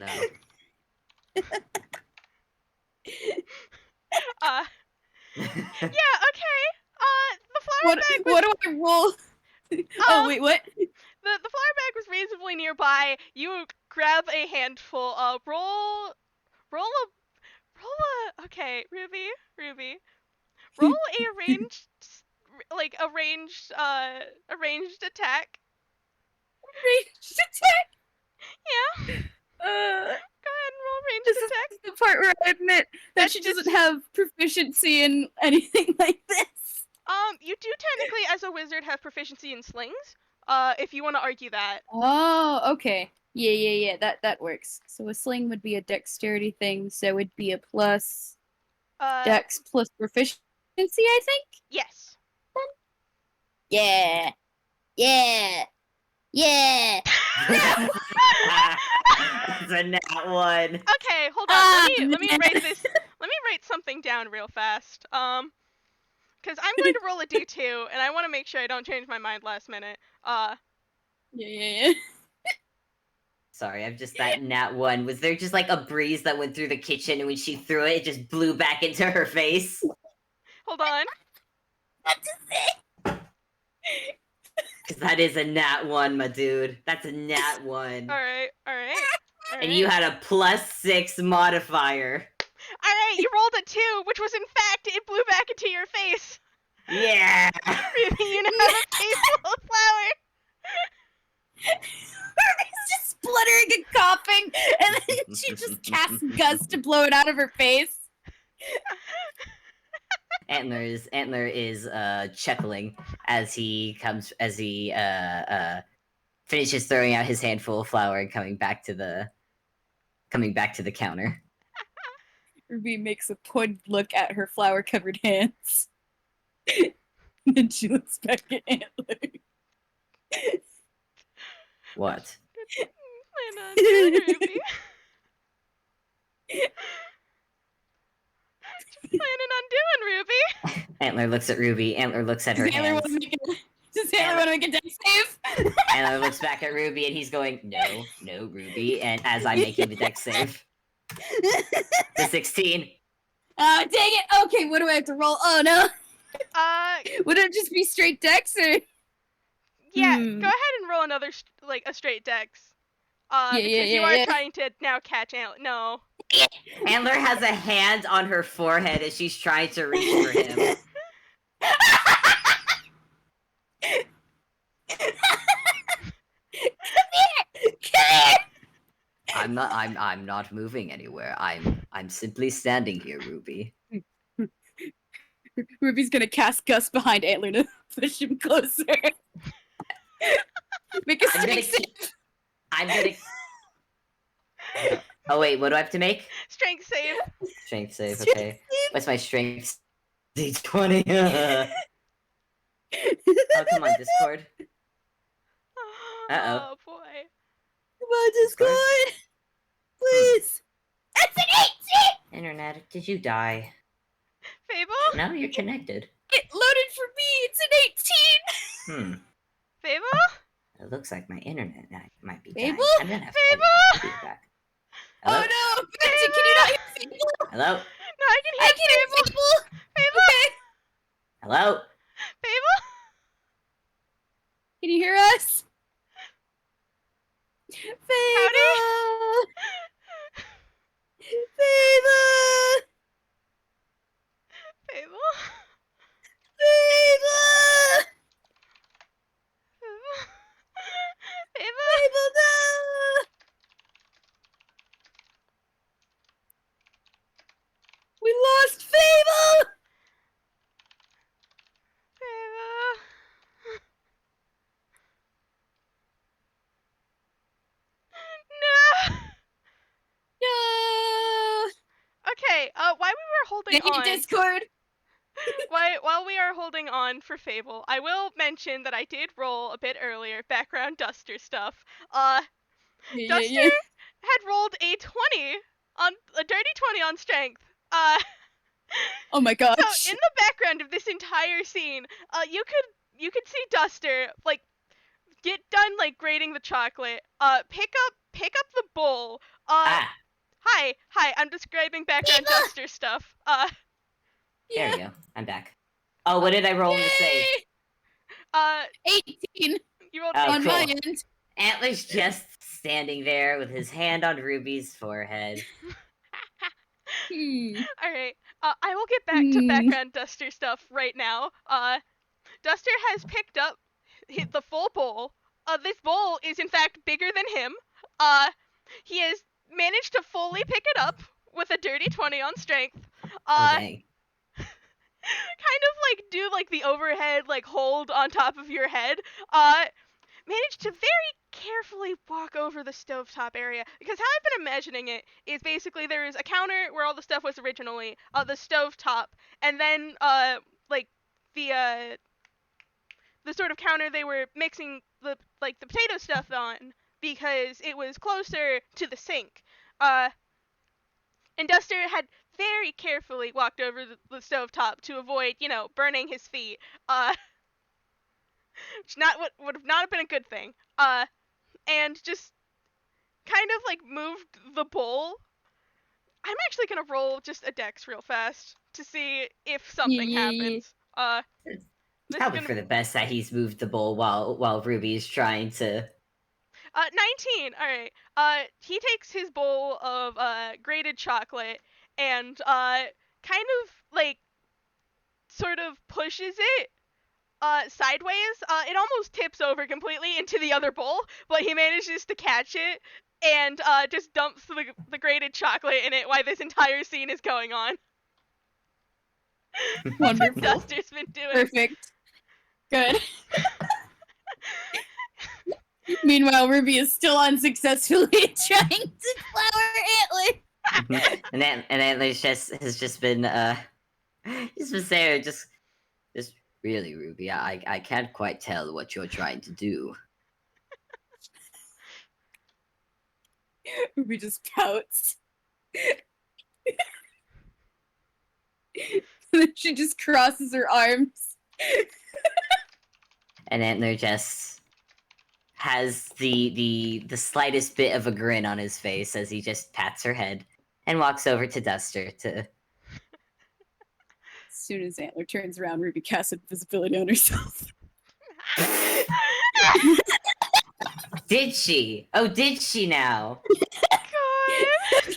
Speaker 3: No.
Speaker 1: Yeah, okay. The flour bag was...
Speaker 2: What do I roll? Oh, wait, what?
Speaker 1: The flour bag was reasonably nearby. You grab a handful. Roll a... Okay, Ruby. Roll a arranged attack.
Speaker 2: Ranged attack?
Speaker 1: Yeah. Go ahead and roll ranged
Speaker 2: This
Speaker 1: attack.
Speaker 2: is the part where I admit that she doesn't have proficiency in anything like this.
Speaker 1: You do technically, as a wizard, have proficiency in slings. If you want to argue that.
Speaker 2: Oh, okay. Yeah. That works. So a sling would be a dexterity thing, so it'd be a plus dex plus proficiency, I think?
Speaker 1: Yes.
Speaker 2: Yeah.
Speaker 3: That's a nat one.
Speaker 1: Okay, hold on. Let me write this. Let me write something down real fast. Because I'm going to roll a d2, and I want to make sure I don't change my mind last minute.
Speaker 2: Yeah.
Speaker 3: Sorry, I'm just that nat one. Was there just like a breeze that went through the kitchen, and when she threw it, it just blew back into her face?
Speaker 1: Hold on.
Speaker 2: What to say?
Speaker 3: Because that is a nat one, my dude. That's a nat one.
Speaker 1: All right.
Speaker 3: And you had a +6 modifier.
Speaker 1: All right, you rolled a 2, which was in fact it blew back into your face.
Speaker 3: Yeah.
Speaker 1: Ruby, you now have a face full of flour.
Speaker 2: Ruby's just spluttering and coughing, and then she just casts Gus to blow it out of her face.
Speaker 3: Antler is chuckling as he finishes throwing out his handful of flour and coming back to the counter.
Speaker 2: Ruby makes a pointed look at her flour-covered hands. Then she looks back at Antler.
Speaker 3: What?
Speaker 1: Plan on doing, Ruby. Planning on doing, Ruby.
Speaker 3: Antler looks at Ruby. Antler looks at her hands.
Speaker 2: Does Antler want to make a dex save?
Speaker 3: Antler looks back at Ruby and he's going, no, Ruby. And as I'm making the dex save, the 16.
Speaker 2: Dang it! Okay, what do I have to roll? Oh no! Would it just be straight dex or?
Speaker 1: Yeah, go ahead and roll another a straight dex. Because you are trying to now catch Antler. No.
Speaker 3: Antler has a hand on her forehead as she's trying to reach for him.
Speaker 2: Come here!
Speaker 3: I'm not moving anywhere. I'm simply standing here, Ruby.
Speaker 2: Ruby's gonna cast Gus behind Antler to push him closer. Make a strength save.
Speaker 3: I'm gonna. Oh wait, what do I have to make?
Speaker 1: Strength save.
Speaker 3: Strength save. Okay. What's my strength? D20. Oh come on, Discord.
Speaker 1: Oh boy.
Speaker 2: Come on, Discord. Please. That's an 18!
Speaker 3: Internet, did you die?
Speaker 1: Fable?
Speaker 3: No, you're connected.
Speaker 2: It loaded for me. It's an 18.
Speaker 1: Fable?
Speaker 3: It looks like my internet might be
Speaker 2: Fable?
Speaker 3: dying. I'm gonna have to
Speaker 1: Fable?
Speaker 3: back.
Speaker 2: Oh no! Benji, can you not hear Fable?
Speaker 3: Hello?
Speaker 1: No, I can hear
Speaker 2: Fable.
Speaker 1: Fable.
Speaker 2: Okay.
Speaker 3: Hello?
Speaker 1: Fable?
Speaker 2: Can you hear us? Fable!
Speaker 1: Howdy?
Speaker 2: Fable!
Speaker 1: while we were holding
Speaker 2: Thank you,
Speaker 1: on,
Speaker 2: Discord.
Speaker 1: while we are holding on for Fable, I will mention that I did roll a bit earlier background Duster stuff. Duster
Speaker 2: Yeah.
Speaker 1: had rolled a dirty 20 on strength.
Speaker 2: Oh my
Speaker 1: So
Speaker 2: gosh.
Speaker 1: in the background of this entire scene, you could see Duster like get done like grating the chocolate. Pick up the bowl.
Speaker 3: Ah,
Speaker 1: Hi, I'm describing background
Speaker 2: Eva!
Speaker 1: Duster stuff.
Speaker 3: there
Speaker 2: Yeah.
Speaker 3: we go. I'm back. Oh, what did I roll to save?
Speaker 1: Uh,
Speaker 2: 18
Speaker 1: you rolled
Speaker 3: Oh,
Speaker 2: on my
Speaker 3: cool.
Speaker 2: end.
Speaker 3: Antler's just standing there with his hand on Ruby's forehead.
Speaker 1: All right. I will get back to background Duster stuff right now. Duster has picked up the full bowl. This bowl is in fact bigger than him. He has managed to fully pick it up with a dirty 20 on strength.
Speaker 3: Oh, dang.
Speaker 1: Kind of like do like the overhead like hold on top of your head. Managed to very carefully walk over the stovetop area, because how I've been imagining it is basically there's a counter where all the stuff was originally, the stovetop, and then like the sort of counter they were mixing the potato stuff on because it was closer to the sink. And Duster had very carefully walked over the stovetop to avoid, burning his feet. Which would have not been a good thing. And just kind of like moved the bowl. I'm actually gonna roll just a dex real fast to see if something happens.
Speaker 3: It's
Speaker 1: This is
Speaker 3: probably
Speaker 1: gonna
Speaker 3: for the best that he's moved the bowl while Ruby is trying to.
Speaker 1: 19. All right. He takes his bowl of grated chocolate and kind of like sort of pushes it sideways. It almost tips over completely into the other bowl, but he manages to catch it and just dumps the grated chocolate in it while this entire scene is going on. That's what
Speaker 2: Wonderful.
Speaker 1: Duster's been doing.
Speaker 2: Perfect. Good. Meanwhile, Ruby is still unsuccessfully trying to flower Antler.
Speaker 3: and Antler's has just been he's been saying just really, Ruby, I can't quite tell what you're trying to do.
Speaker 2: Ruby just pouts. Then she just crosses her arms.
Speaker 3: And Antler just has the slightest bit of a grin on his face as he just pats her head and walks over to Duster to.
Speaker 2: As soon as Antler turns around, Ruby casts invisibility on herself.
Speaker 3: Did she? Oh, did she now?
Speaker 1: God.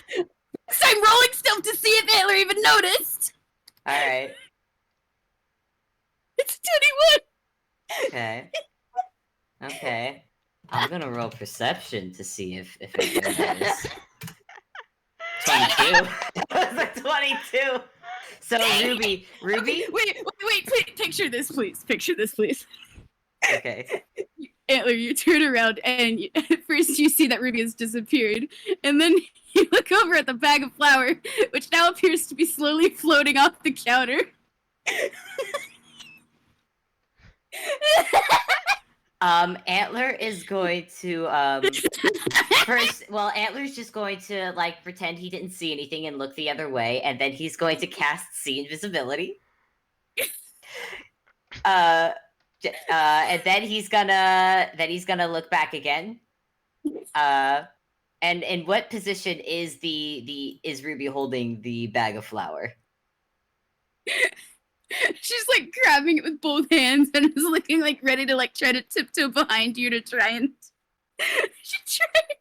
Speaker 2: I'm rolling stuff to see if Antler even noticed.
Speaker 3: All right.
Speaker 2: It's 21.
Speaker 3: Okay. Okay. I'm gonna roll perception to see if it notices. 22. That was a 22. So Ruby.
Speaker 2: Wait, picture this, please. Picture this, please.
Speaker 3: Okay.
Speaker 2: Antler, you turn around and at first you see that Ruby has disappeared, and then you look over at the bag of flour, which now appears to be slowly floating off the counter.
Speaker 3: Antler is going to first. Well, Antler's just going to like pretend he didn't see anything and look the other way, and then he's going to cast see invisibility. And then he's gonna look back again. And in what position is is Ruby holding the bag of flour?
Speaker 2: She's like grabbing it with both hands and is looking like ready to like try to tiptoe behind you to try and she tried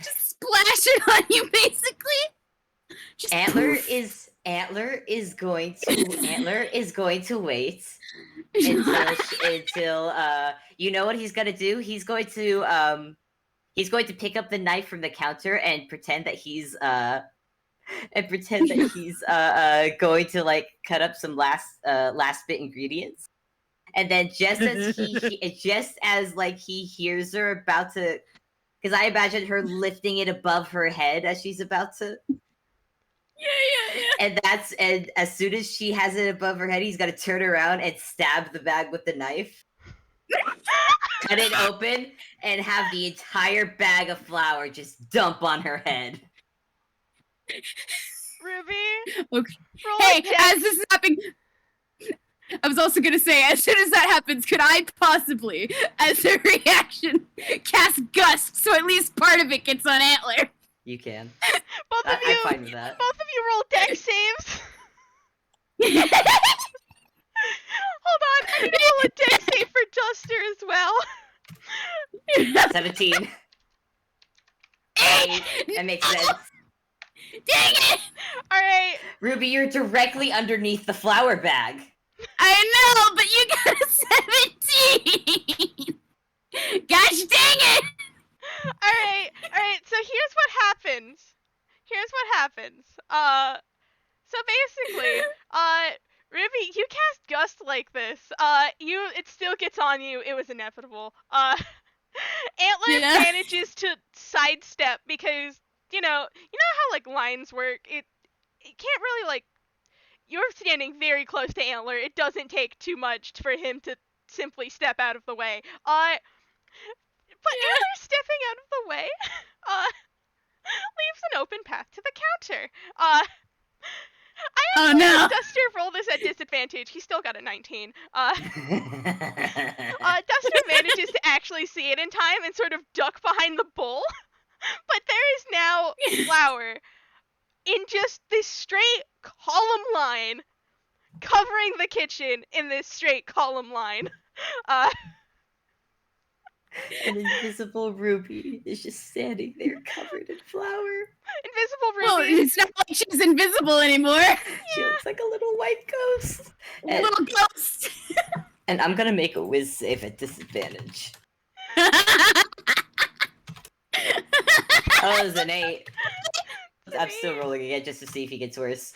Speaker 2: just splash it on you basically. Just
Speaker 3: Antler
Speaker 2: poof.
Speaker 3: is going to wait until you know what he's gonna do? He's going to pick up the knife from the counter and pretend that he's going to like cut up some last bit ingredients. And then just as he hears her about to, because I imagine her lifting it above her head as she's about to. And as soon as she has it above her head, he's got to turn around and stab the bag with the knife, cut it open, and have the entire bag of flour just dump on her head.
Speaker 1: Ruby.
Speaker 2: Okay.
Speaker 1: Roll
Speaker 2: Hey,
Speaker 1: a dex.
Speaker 2: as this is happening, I was also gonna say, as soon as that happens, could I possibly, as a reaction, cast Gust so at least part of it gets on Antler?
Speaker 3: You can.
Speaker 1: Both of you.
Speaker 3: I'm fine with that.
Speaker 1: Both of you roll dex saves. Hold on, I need to roll a dex save for Duster as well.
Speaker 3: 17. Hey, that makes sense.
Speaker 2: Dang it!
Speaker 1: Alright.
Speaker 3: Ruby, you're directly underneath the flour bag.
Speaker 2: I know, but you got a 17! Gosh dang it!
Speaker 1: Alright, so here's what happens. So basically, Ruby, you cast Gust like this. It still gets on you. It was inevitable. Antler manages to sidestep because, you know how, like, lines work? It can't really, like, you're standing very close to Antler. It doesn't take too much for him to simply step out of the way. But Antler stepping out of the way, leaves an open path to the counter. I actually had Duster roll this at disadvantage. He still got a 19. Duster manages to actually see it in time and sort of duck behind the bowl. But there is now flour in just this straight column line, covering the kitchen in this straight column line.
Speaker 3: An invisible Ruby is just standing there covered in flour.
Speaker 1: Invisible Ruby.
Speaker 2: Well, it's not like she's invisible anymore.
Speaker 3: She looks like a little white ghost.
Speaker 2: A little ghost.
Speaker 3: And I'm gonna make a whiz save at disadvantage. Oh, it was an 8. I'm still rolling again just to see if he gets worse.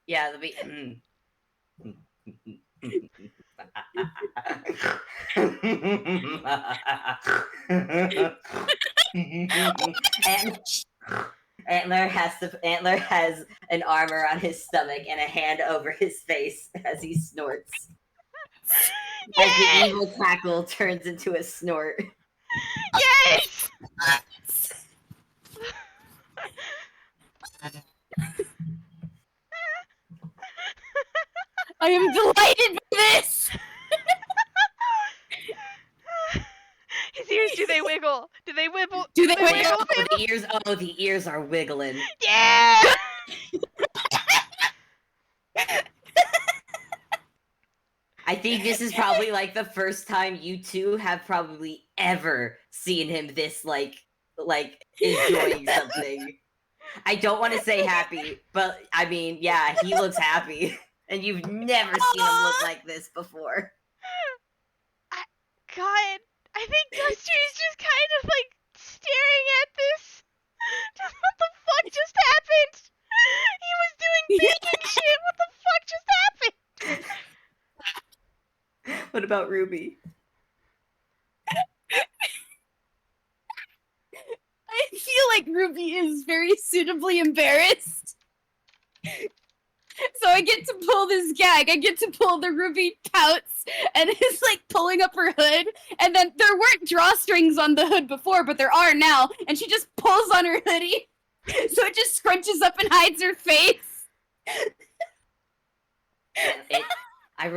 Speaker 3: Yeah, let me. And Antler has an arm around his stomach and a hand over his face as he snorts. As the evil cackle turns into a snort.
Speaker 1: Yes!
Speaker 2: I am delighted by this!
Speaker 1: His ears, do they wiggle? Do they wiggle?
Speaker 2: Do they wiggle?
Speaker 3: The ears are wiggling.
Speaker 1: Yeah!
Speaker 3: I think this is probably like the first time you two have probably ever seen him this like enjoying something. I don't want to say happy, but I mean, yeah, he looks happy. And you've never seen him look like this before.
Speaker 1: God, I think Duster is just kind of like staring at this. Just what the fuck just happened? He was doing baking shit. What the fuck just happened?
Speaker 3: What about Ruby?
Speaker 2: I feel like Ruby is very suitably embarrassed. So I get to pull this gag. I get to pull the Ruby pouts and is like pulling up her hood. And then there weren't drawstrings on the hood before, but there are now. And she just pulls on her hoodie. So it just scrunches up and hides her face.
Speaker 3: I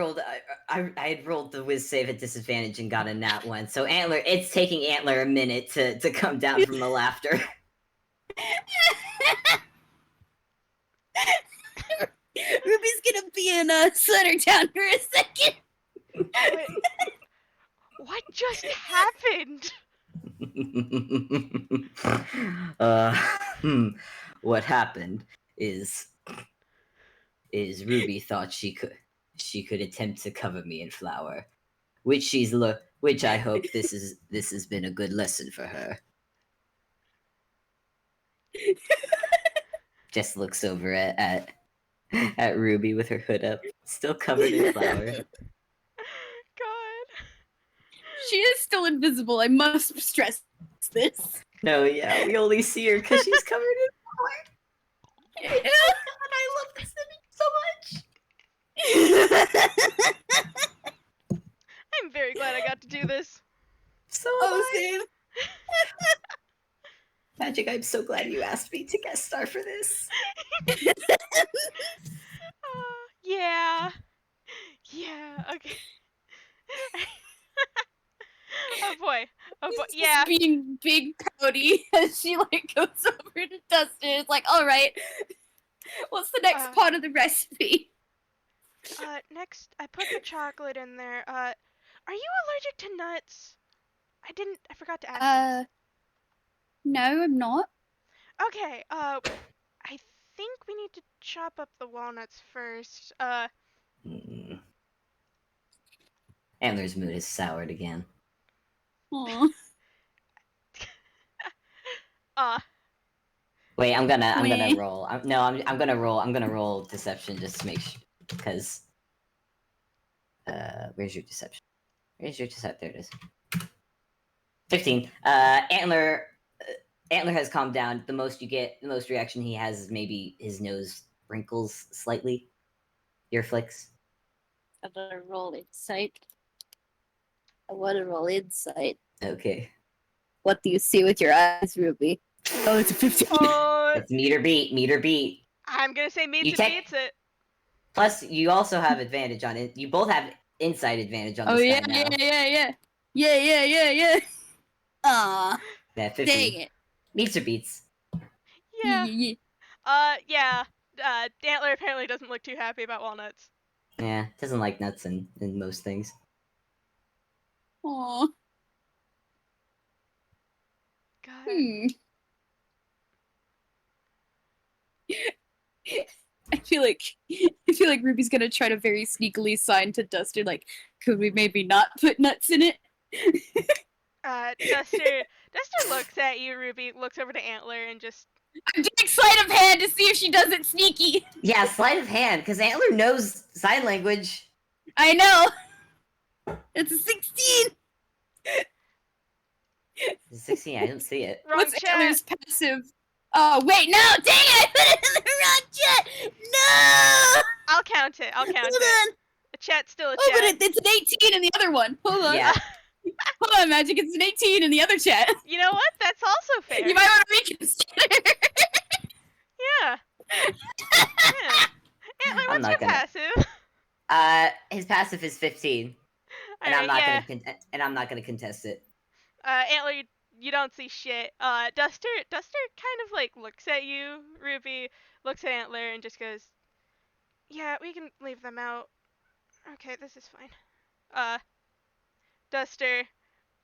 Speaker 3: had rolled the whiz save at disadvantage and got a nat 1. So it's taking Antler a minute to come down from the laughter.
Speaker 2: Ruby's gonna be in Sutter Town for a second.
Speaker 1: Wait, what just happened?
Speaker 3: What happened is Ruby thought she could attempt to cover me in flour, which I hope this has been a good lesson for her. Just looks over at Ruby with her hood up, still covered in flour.
Speaker 1: God.
Speaker 2: She is still invisible. I must stress this.
Speaker 3: No, yeah, we only see her because she's covered in blood.
Speaker 2: Yeah.
Speaker 3: God, I love this image so much.
Speaker 1: I'm very glad I got to do this.
Speaker 3: So am
Speaker 2: Oh,
Speaker 3: I.
Speaker 2: same.
Speaker 3: Magic, I'm so glad you asked me to guest star for this.
Speaker 1: Yeah. Yeah, okay. Oh boy. Oh boy.
Speaker 2: She's
Speaker 1: Yeah.
Speaker 2: just being big pouty as she like goes over to Dustin. It's like, all right, what's the next part of the recipe?
Speaker 1: Next, I put the chocolate in there. Are you allergic to nuts? I forgot to ask this.
Speaker 2: No, I'm not.
Speaker 1: Okay, I think we need to chop up the walnuts first.
Speaker 3: Antler's mood is soured again.
Speaker 2: Aw.
Speaker 3: Wait, I'm gonna
Speaker 2: Meh.
Speaker 3: roll. I'm gonna roll deception just to make sure, because where's your deception? Where's your deception? There it is. 15. Antler has calmed down. The most reaction he has is maybe his nose wrinkles slightly. Ear flicks.
Speaker 2: I want to roll insight.
Speaker 3: Okay.
Speaker 2: What do you see with your eyes, Ruby? Oh, it's a 15.
Speaker 3: That's meter beat.
Speaker 1: I'm gonna say meets
Speaker 3: You
Speaker 1: it
Speaker 3: check-
Speaker 1: beats it.
Speaker 3: Plus, you also have advantage on it. You both have insight advantage on this
Speaker 2: Oh, yeah,
Speaker 3: guy now.
Speaker 2: yeah. Aw,
Speaker 3: That
Speaker 2: dang
Speaker 3: 15.
Speaker 2: it.
Speaker 3: Meets or beats.
Speaker 1: Yeah.
Speaker 2: Yeah.
Speaker 1: Yeah. Antler apparently doesn't look too happy about walnuts.
Speaker 3: Yeah, doesn't like nuts in most things.
Speaker 2: Aw.
Speaker 1: God.
Speaker 2: I feel like Ruby's gonna try to very sneakily sign to Duster, like, could we maybe not put nuts in it?
Speaker 1: Duster looks at you, Ruby, looks over to Antler and just
Speaker 2: I'm doing sleight of hand to see if she does it sneaky.
Speaker 3: Yeah, sleight of hand, because Antler knows sign language.
Speaker 2: I know. It's a 16.
Speaker 3: 16, I don't see it.
Speaker 1: wrong
Speaker 2: What's
Speaker 1: chat.
Speaker 2: Antler's passive? Oh wait, no! Dang it! I put it in the wrong chat. No!
Speaker 1: I'll count it.
Speaker 2: Hold
Speaker 1: it.
Speaker 2: on.
Speaker 1: A chat's still a
Speaker 2: Oh,
Speaker 1: chat.
Speaker 2: but it's an 18 in the other one. Hold on.
Speaker 3: Yeah.
Speaker 2: Hold on, Magic. It's an 18 in the other chat.
Speaker 1: You know what? That's also fair.
Speaker 2: You might want to reconsider.
Speaker 1: Yeah. Yeah. Antler,
Speaker 3: I'm
Speaker 1: what's
Speaker 3: not
Speaker 1: your
Speaker 3: gonna-
Speaker 1: passive?
Speaker 3: His passive is 15, and
Speaker 1: Alright,
Speaker 3: I'm not gonna contest it.
Speaker 1: Antler, you don't see shit. Duster kind of like looks at you, Ruby, looks at Antler and just goes, "Yeah, we can leave them out. Okay, this is fine." Duster,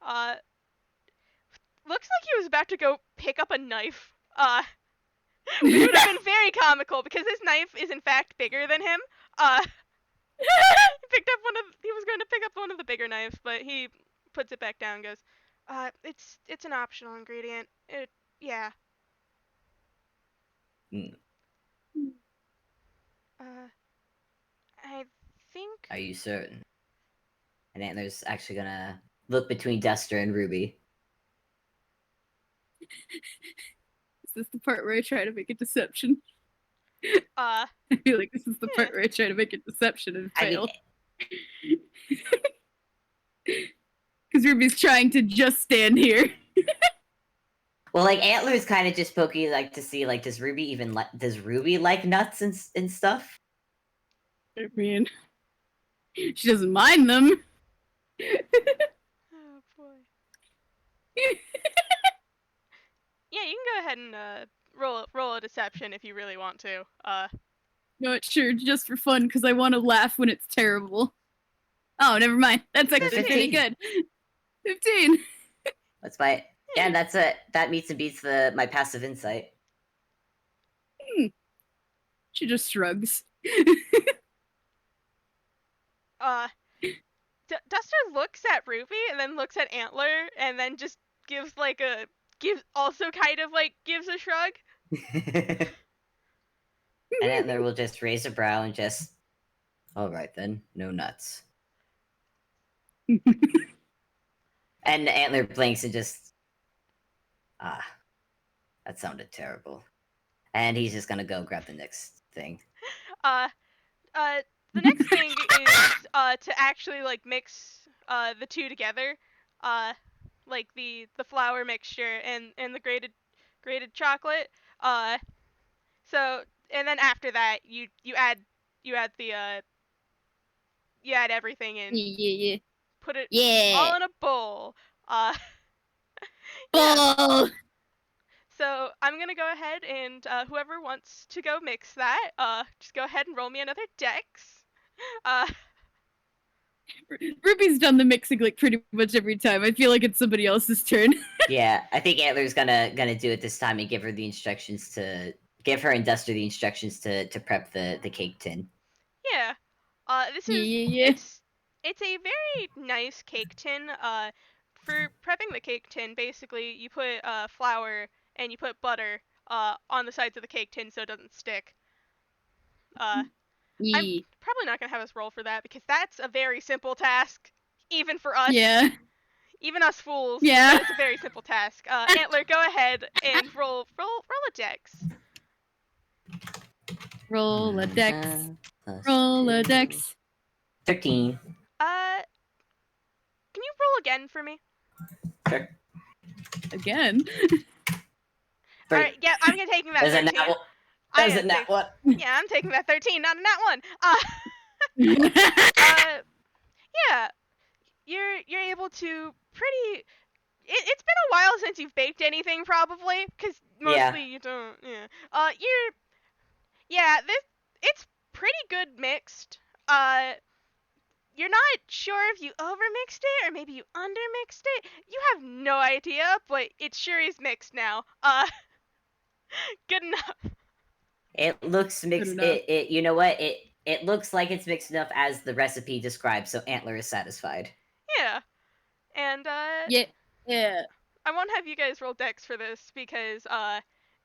Speaker 1: uh, looks like he was about to go pick up a knife. Which would have been very comical because his knife is in fact bigger than him. He was going to pick up one of the bigger knives, but he puts it back down and goes, it's an optional ingredient. Yeah.
Speaker 3: Mm.
Speaker 1: I think.
Speaker 3: Are you certain? And Antler's actually gonna look between Duster and Ruby.
Speaker 2: Is this the part where I try to make a deception?
Speaker 1: I
Speaker 2: feel like this is the part where I try to make a deception and fail. Because Ruby's trying to just stand here.
Speaker 3: Well, like Antler's kind of just poking, like to see, like, does Ruby like nuts and stuff?
Speaker 2: I mean, she doesn't mind them.
Speaker 1: Oh boy. Yeah, you can go ahead and roll a deception if you really want to.
Speaker 2: No, it's sure, just for fun, because I want to laugh when it's terrible. Oh, never mind. That's actually pretty good. 15.
Speaker 3: That's my that's it. That meets and beats my passive insight.
Speaker 2: She just shrugs.
Speaker 1: Duster looks at Ruby and then looks at Antler and then just gives a shrug.
Speaker 3: And Antler will just raise a brow and just, all right then, no nuts. And Antler blinks and just, Ah, that sounded terrible. And he's just gonna go grab the next thing.
Speaker 1: The next thing is to actually like mix the two together, like the flour mixture and the grated chocolate. Uh, so and then after that you add the you add everything in,
Speaker 2: Yeah.
Speaker 1: put it
Speaker 2: Yeah.
Speaker 1: all in a bowl. Uh, yeah.
Speaker 2: Ball.
Speaker 1: So I'm gonna go ahead and whoever wants to go mix that, just go ahead and roll me another dex. Uh,
Speaker 2: Ruby's done the mixing like pretty much every time. I feel like it's somebody else's turn.
Speaker 3: Yeah, I think Antler's gonna do it this time and give her the instructions to give her and Duster the instructions to prep the cake tin.
Speaker 1: yeah. This is
Speaker 2: Yeah.
Speaker 1: it's a very nice cake tin. For prepping the cake tin, basically you put flour and you put butter on the sides of the cake tin so it doesn't stick. I'm
Speaker 2: Yeah.
Speaker 1: probably not gonna have us roll for that because that's a very simple task, even for us.
Speaker 2: Yeah.
Speaker 1: Even us fools,
Speaker 2: Yeah.
Speaker 1: that is a very simple task. Antler, go ahead and roll a dex.
Speaker 2: Rolodex.
Speaker 3: Plus
Speaker 2: Rolodex.
Speaker 3: 13.
Speaker 1: Can you roll again for me?
Speaker 3: Sure.
Speaker 2: Again.
Speaker 1: All right, yeah, I'm gonna taking that
Speaker 3: There's a
Speaker 1: 13.
Speaker 3: nat one.
Speaker 1: I
Speaker 3: There's a
Speaker 1: am
Speaker 3: nat one.
Speaker 1: Yeah, I'm taking that 13, not a nat one. Yeah, you're able to pretty. It's been a while since you've baked anything, probably, because
Speaker 3: Yeah.
Speaker 1: mostly you don't. Yeah. Yeah. It's pretty good mixed. You're not sure if you overmixed it or maybe you undermixed it. You have no idea, but it sure is mixed now. Good enough.
Speaker 3: It looks mixed.
Speaker 2: enough.
Speaker 3: It you know what? It looks like it's mixed enough as the recipe describes, so Antler is satisfied.
Speaker 1: Yeah. And
Speaker 2: Yeah. Yeah.
Speaker 1: I won't have you guys roll dex for this because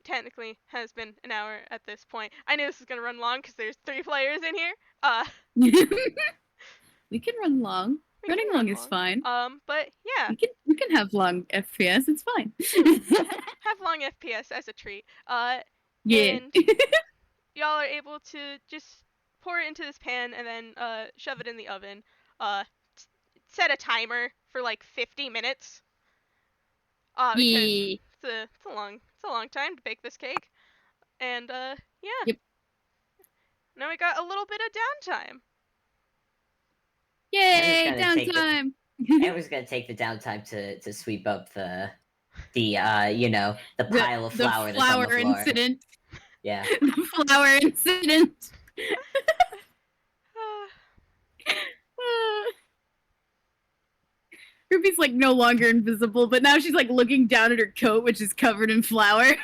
Speaker 1: technically has been an hour at this point. I knew this was gonna run long because there's 3 players in here.
Speaker 2: We can run long.
Speaker 1: We
Speaker 2: Running
Speaker 1: can
Speaker 2: long
Speaker 1: run
Speaker 2: is
Speaker 1: long.
Speaker 2: fine.
Speaker 1: But yeah,
Speaker 2: We can have long FPS. It's fine.
Speaker 1: have long FPS as a treat.
Speaker 2: Yeah.
Speaker 1: And y'all are able to just pour it into this pan and then shove it in the oven. Uh, set a timer for like 50 minutes. Because
Speaker 2: Yeah.
Speaker 1: it's a long time to bake this cake. And yeah.
Speaker 2: Yep.
Speaker 1: Now we got a little bit of downtime.
Speaker 2: Yay! Downtime.
Speaker 3: Antler's gonna take the downtime to sweep up the the pile of flour that's on the floor.
Speaker 2: Incident.
Speaker 3: Yeah.
Speaker 2: The flour incident. Ruby's like no longer invisible, but now she's like looking down at her coat, which is covered in flour.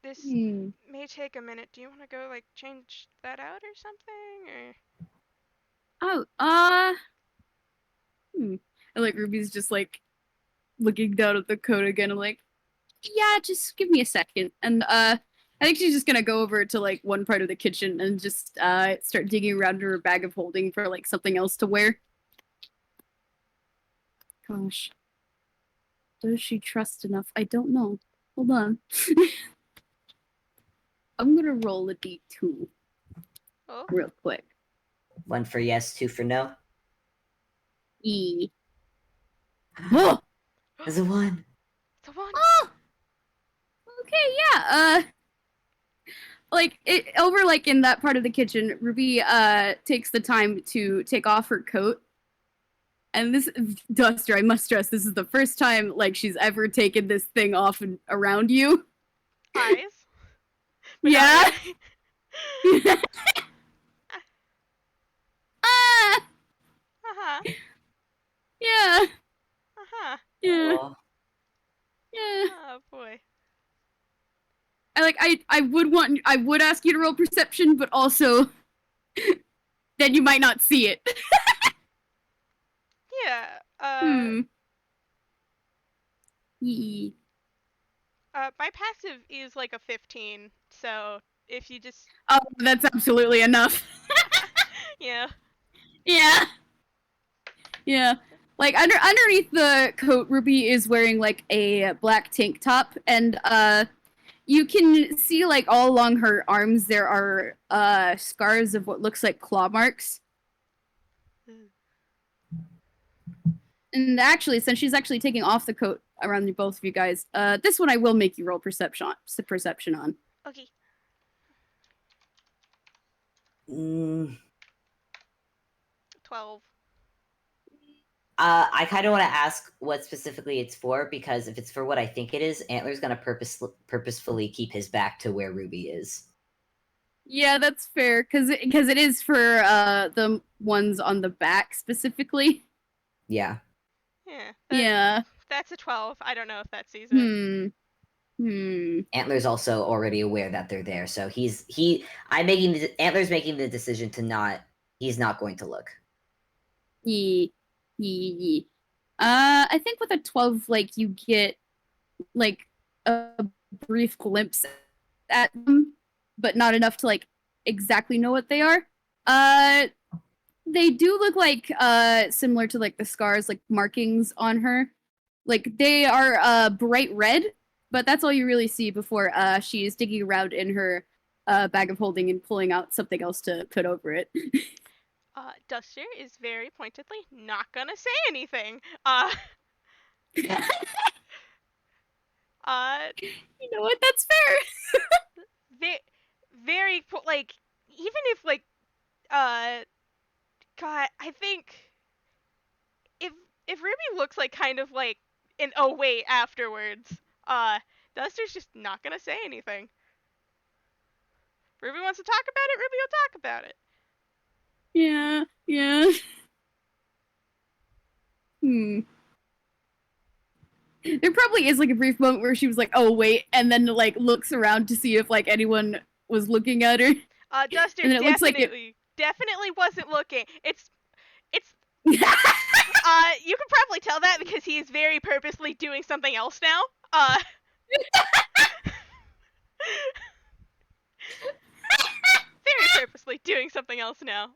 Speaker 1: This may take a minute. Do you want to go like change that out or something, or?
Speaker 2: Oh, And like Ruby's just like looking down at the coat again. I'm like, yeah, just give me a second. And I think she's just gonna go over to like one part of the kitchen and just start digging around in her bag of holding for like something else to wear. Gosh. Does she trust enough? I don't know. Hold on. I'm gonna roll a d2.
Speaker 1: Oh.
Speaker 2: Real quick.
Speaker 3: 1 for yes, 2 for no.
Speaker 2: E. Oh!
Speaker 3: There's a 1.
Speaker 1: It's a 1.
Speaker 2: Oh! Okay, yeah. Like it over like in that part of the kitchen, Ruby takes the time to take off her coat. And this Duster, I must stress, this is the first time like she's ever taken this thing off and around you.
Speaker 1: Eyes.
Speaker 2: Yeah.
Speaker 1: Really.
Speaker 2: Yeah. Yeah.
Speaker 3: Oh.
Speaker 2: Yeah.
Speaker 1: Oh boy.
Speaker 2: I would ask you to roll perception, but also then you might not see it.
Speaker 1: Yeah. My passive is like a 15, so if you just.
Speaker 2: Oh, that's absolutely enough.
Speaker 1: Yeah.
Speaker 2: Yeah. Yeah. Like underneath the coat, Ruby is wearing like a black tank top, and you can see like all along her arms there are scars of what looks like claw marks. And actually, since she's actually taking off the coat around both of you guys, this one I will make you roll perception on.
Speaker 1: Okay. 12.
Speaker 3: I kind of want to ask what specifically it's for, because if it's for what I think it is, Antler's going to purposefully keep his back to where Ruby is.
Speaker 2: Yeah, that's fair, because it is for the ones on the back specifically.
Speaker 3: Yeah.
Speaker 2: Yeah.
Speaker 1: That's a 12. I don't know if that sees it.
Speaker 3: Antler's also already aware that they're there, so Antler's making the decision to not. He's not going to look.
Speaker 2: I think with a 12, like, you get like a brief glimpse at them, but not enough to like exactly know what they are. They do look like similar to like the scars, like markings on her. Like they are bright red, but that's all you really see before she is digging around in her bag of holding and pulling out something else to put over it.
Speaker 1: Duster is very pointedly not gonna say anything.
Speaker 2: You know what? That's fair.
Speaker 1: Very like, even if like, God, I think if Ruby looks like kind of like an oh wait afterwards, Duster's just not gonna say anything. Ruby wants to talk about it. Ruby will talk about it.
Speaker 2: Yeah. There probably is like a brief moment where she was like, "Oh wait," and then like looks around to see if like anyone was looking at her.
Speaker 1: Duster
Speaker 2: and then
Speaker 1: definitely wasn't looking. It's you can probably tell that because he's very purposely doing something else now. Very purposely doing something else now.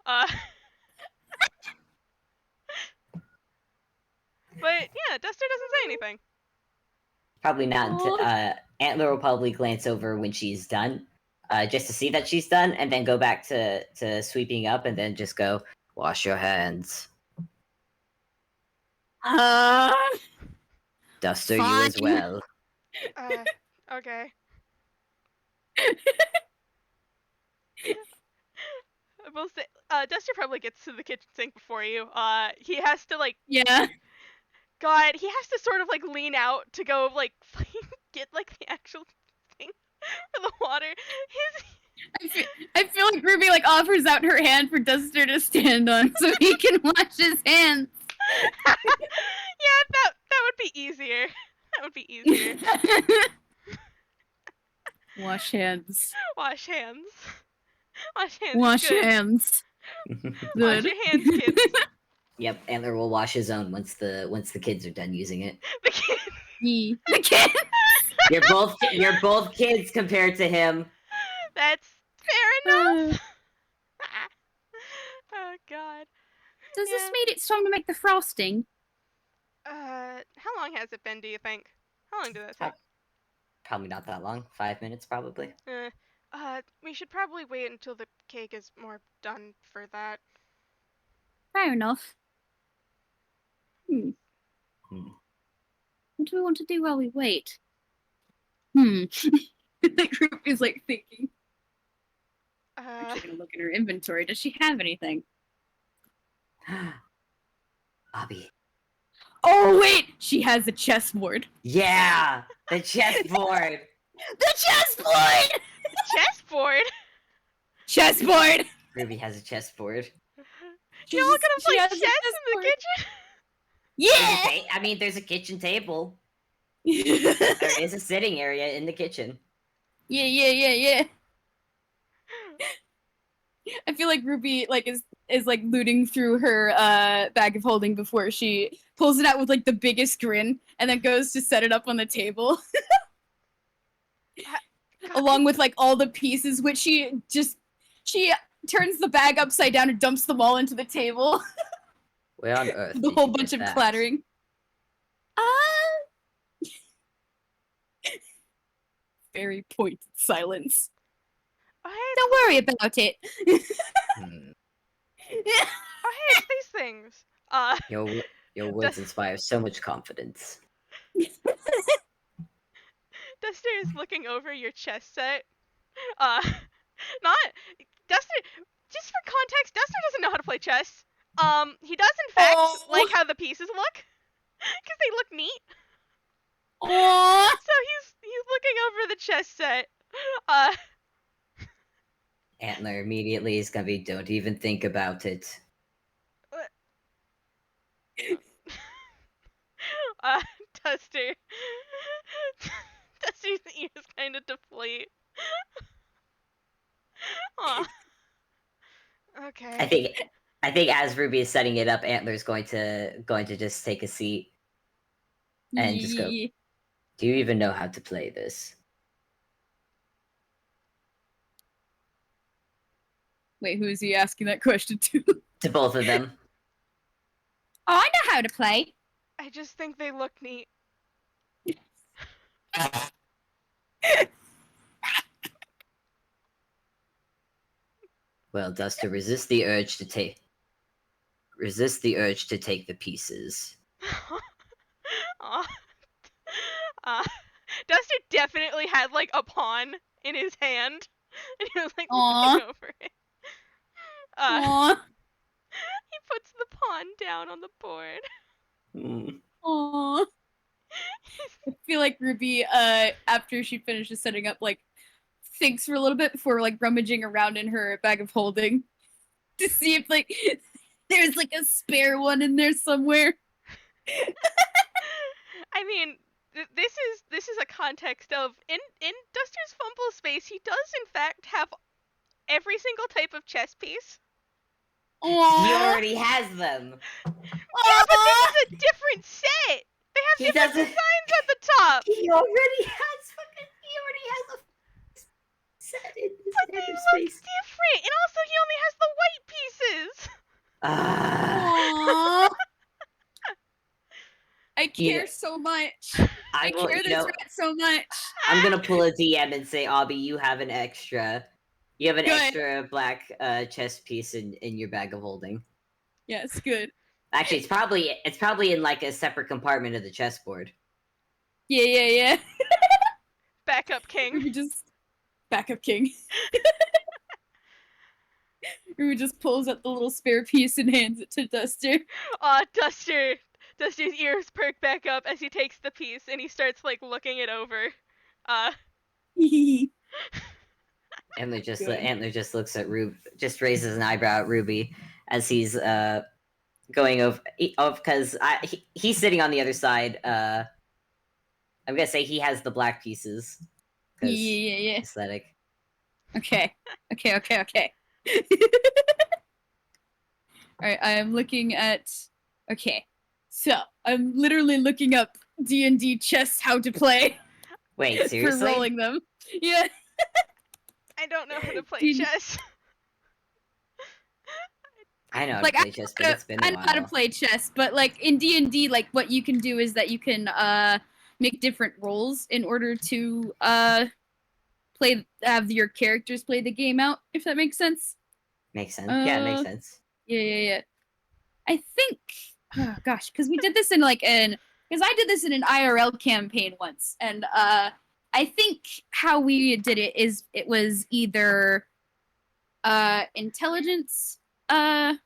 Speaker 1: But yeah, Duster doesn't say anything.
Speaker 3: Probably not. Antler will probably glance over when she's done, just to see that she's done, and then go back to sweeping up, and then just go, wash your hands. Duster,
Speaker 2: fine.
Speaker 3: you as well.
Speaker 1: Okay. We'll say, Duster probably gets to the kitchen sink before you. He has to like.
Speaker 2: Yeah.
Speaker 1: God, he has to sort of like lean out to go like get like the actual thing for the water.
Speaker 2: I feel like Ruby like offers out her hand for Duster to stand on so he can wash his hands.
Speaker 1: Yeah, that would be easier. That would be easier.
Speaker 2: Wash hands.
Speaker 1: Wash hands. Wash hands.
Speaker 2: Wash hands.
Speaker 1: Wash your hands, kids.
Speaker 3: Yep, Antler will wash his own once the kids are done using it.
Speaker 1: The kids.
Speaker 2: The kids.
Speaker 3: You're both kids compared to him.
Speaker 1: That's fair enough. Oh God.
Speaker 2: Does this mean it's time to make the frosting?
Speaker 1: How long has it been, do you think? How long did that take?
Speaker 3: Probably not that long. 5 minutes, probably.
Speaker 1: We should probably wait until the cake is more done for that.
Speaker 2: Fair enough. What do we want to do while we wait? The group is like thinking. I'm gonna look at her inventory. Does she have anything?
Speaker 3: Obby.
Speaker 2: Oh wait, she has a chessboard.
Speaker 3: Yeah, the chessboard.
Speaker 2: The chessboard.
Speaker 1: Chessboard.
Speaker 2: Chessboard.
Speaker 3: Ruby has a chessboard.
Speaker 1: You're all gonna play chess in the kitchen?
Speaker 2: Yeah.
Speaker 3: I mean, there's a kitchen table. There is a sitting area in the kitchen.
Speaker 2: Yeah. I feel like Ruby like is like looting through her bag of holding before she pulls it out with like the biggest grin and then goes to set it up on the table. Along with like all the pieces, which she turns the bag upside down and dumps them all into the table.
Speaker 3: Where on earth
Speaker 2: The
Speaker 3: did
Speaker 2: whole
Speaker 3: you
Speaker 2: bunch
Speaker 3: get
Speaker 2: of
Speaker 3: that?
Speaker 2: clattering. Very pointed silence.
Speaker 1: Oh, hey,
Speaker 2: Don't worry about it.
Speaker 3: Hmm.
Speaker 1: oh, hey, it's these things.
Speaker 3: Your words inspire so much confidence.
Speaker 1: Duster is looking over your chess set. Uh, not Duster. Just for context, Duster doesn't know how to play chess. He does in fact like how the pieces look, because they look neat.
Speaker 2: Aww.
Speaker 1: So he's looking over the chess set. Uh,
Speaker 3: Antler immediately is gonna be, don't even think about it.
Speaker 1: uh, Duster. Duster's ears kind of deflate. Aw.
Speaker 3: I
Speaker 1: Okay.
Speaker 3: think I think as Ruby is setting it up, Antler's going to just take a seat and just go, do you even know how to play this?
Speaker 2: Wait, who is he asking that question to?
Speaker 3: To both of them.
Speaker 2: Oh, I know how to play.
Speaker 1: I just think they look neat.
Speaker 3: Well, Duster, resist the urge to take the pieces.
Speaker 1: Aw. Duster definitely had like a pawn in his hand, and he was like
Speaker 2: Aww.
Speaker 1: looking over it.
Speaker 2: Aww.
Speaker 1: He puts the pawn down on the board.
Speaker 3: Hmm.
Speaker 2: Aww. I feel like Ruby, after she finishes setting up, like, thinks for a little bit before, like, rummaging around in her bag of holding to see if, like, there's, like, a spare one in there somewhere.
Speaker 1: I mean, this is a context of in Duster's fumble space, he does in fact have every single type of chess piece.
Speaker 2: Aww.
Speaker 3: He already has them.
Speaker 1: Yeah, but this is a different set. They have
Speaker 3: He
Speaker 1: different
Speaker 3: doesn't.
Speaker 1: designs at the top.
Speaker 3: He already has a set in his
Speaker 1: But they
Speaker 3: standard
Speaker 1: look
Speaker 3: space.
Speaker 1: different. And also he only has the white pieces.
Speaker 3: Ah.
Speaker 2: Aww. I care
Speaker 3: Yeah.
Speaker 2: so much.
Speaker 3: I will,
Speaker 2: care this rat so much.
Speaker 3: I'm gonna pull a DM and say, Obby, you have an extra. You have an
Speaker 2: Good.
Speaker 3: extra black chess piece in your bag of holding.
Speaker 2: Yes, good.
Speaker 3: Actually, it's probably in like a separate compartment of the chessboard.
Speaker 2: Yeah.
Speaker 1: Backup king.
Speaker 2: Ruby just backup king. Ruby just pulls up the little spare piece and hands it to Duster.
Speaker 1: Duster's ears perk back up as he takes the piece and he starts like looking it over.
Speaker 3: Antler just
Speaker 2: Good.
Speaker 3: Antler just looks at Ruby, just raises an eyebrow at Ruby as he's going over because he's sitting on the other side. I'm gonna say he has the black pieces.
Speaker 2: Yeah.
Speaker 3: Aesthetic.
Speaker 2: Okay. Alright, I am looking at... Okay. So, I'm literally looking up D&D chess how to play.
Speaker 3: Wait, seriously?
Speaker 2: For rolling them. Yeah.
Speaker 1: I don't know how to play chess.
Speaker 3: I know how
Speaker 2: Like,
Speaker 3: to play chess, but it's been a
Speaker 2: I know how to
Speaker 3: while.
Speaker 2: play chess, but like in D&D, like what you can do is that you can make different roles in order to have your characters play the game out, if that makes sense.
Speaker 3: Makes sense. Yeah, it makes sense.
Speaker 2: Yeah. I think, oh gosh, because we did this in because I did this in an IRL campaign once, and I think how we did it is it was either intelligence, hold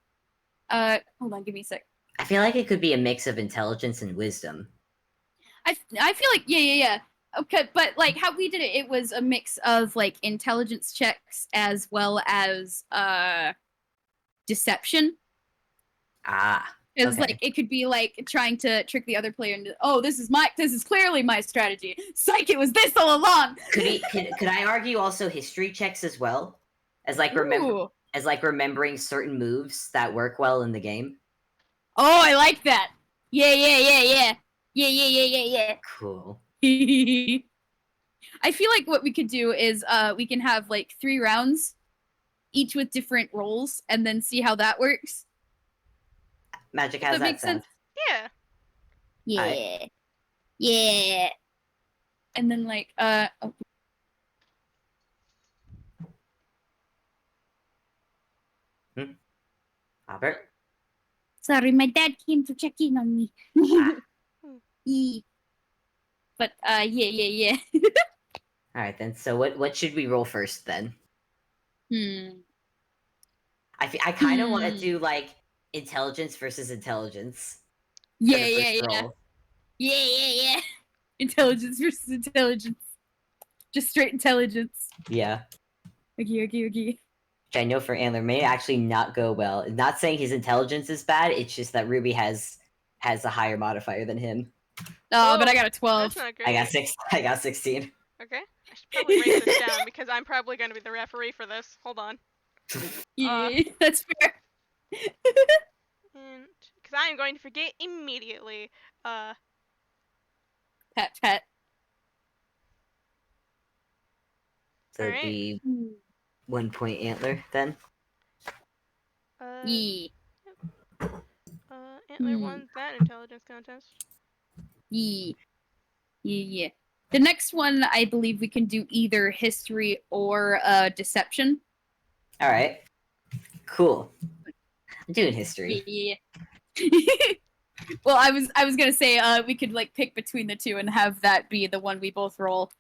Speaker 2: on, give me a sec.
Speaker 3: I feel like it could be a mix of intelligence and wisdom.
Speaker 2: I feel like yeah. Okay, but like how we did it, it was a mix of like intelligence checks as well as deception. Because
Speaker 3: Okay.
Speaker 2: like it could be like trying to trick the other player into, oh, this is clearly my strategy. Psych, it was this all along.
Speaker 3: Could I argue also history checks as well? As like remembering certain moves that work well in the game?
Speaker 2: Oh, I like that. Yeah.
Speaker 3: Cool.
Speaker 2: I feel like what we could do is we can have like 3 rounds, each with different roles, and then see how that works.
Speaker 3: Magic,
Speaker 2: Does
Speaker 3: how's
Speaker 2: that
Speaker 3: that
Speaker 2: make
Speaker 3: sound?
Speaker 2: sense?
Speaker 1: Yeah.
Speaker 2: Yeah. Yeah. And then like
Speaker 3: Robert?
Speaker 2: sorry, my dad came to check in on me.
Speaker 3: Ah.
Speaker 2: Yeah. But yeah.
Speaker 3: Alright then, so what should we roll first then? I kind of want to do like intelligence versus intelligence for the first roll.
Speaker 2: Yeah. Intelligence versus intelligence. Just straight intelligence.
Speaker 3: Yeah.
Speaker 2: Okay.
Speaker 3: Which I know for Antler may actually not go well. Not saying his intelligence is bad, it's just that Ruby has a higher modifier than him.
Speaker 2: Oh, but I got a 12.
Speaker 1: That's not great.
Speaker 3: I got 16.
Speaker 1: Okay. I should probably write this down because I'm probably going to be the referee for this. Hold on.
Speaker 2: Yeah, that's fair.
Speaker 1: Because I am going to forget immediately.
Speaker 2: Pat.
Speaker 3: So it'd be 1 point Antler then.
Speaker 2: Yeah.
Speaker 1: Antler won that intelligence contest.
Speaker 2: Yeah. The next one, I believe we can do either history or deception.
Speaker 3: All right. Cool. I'm doing history.
Speaker 2: Yeah. Well, I was gonna say we could like pick between the two and have that be the one we both roll.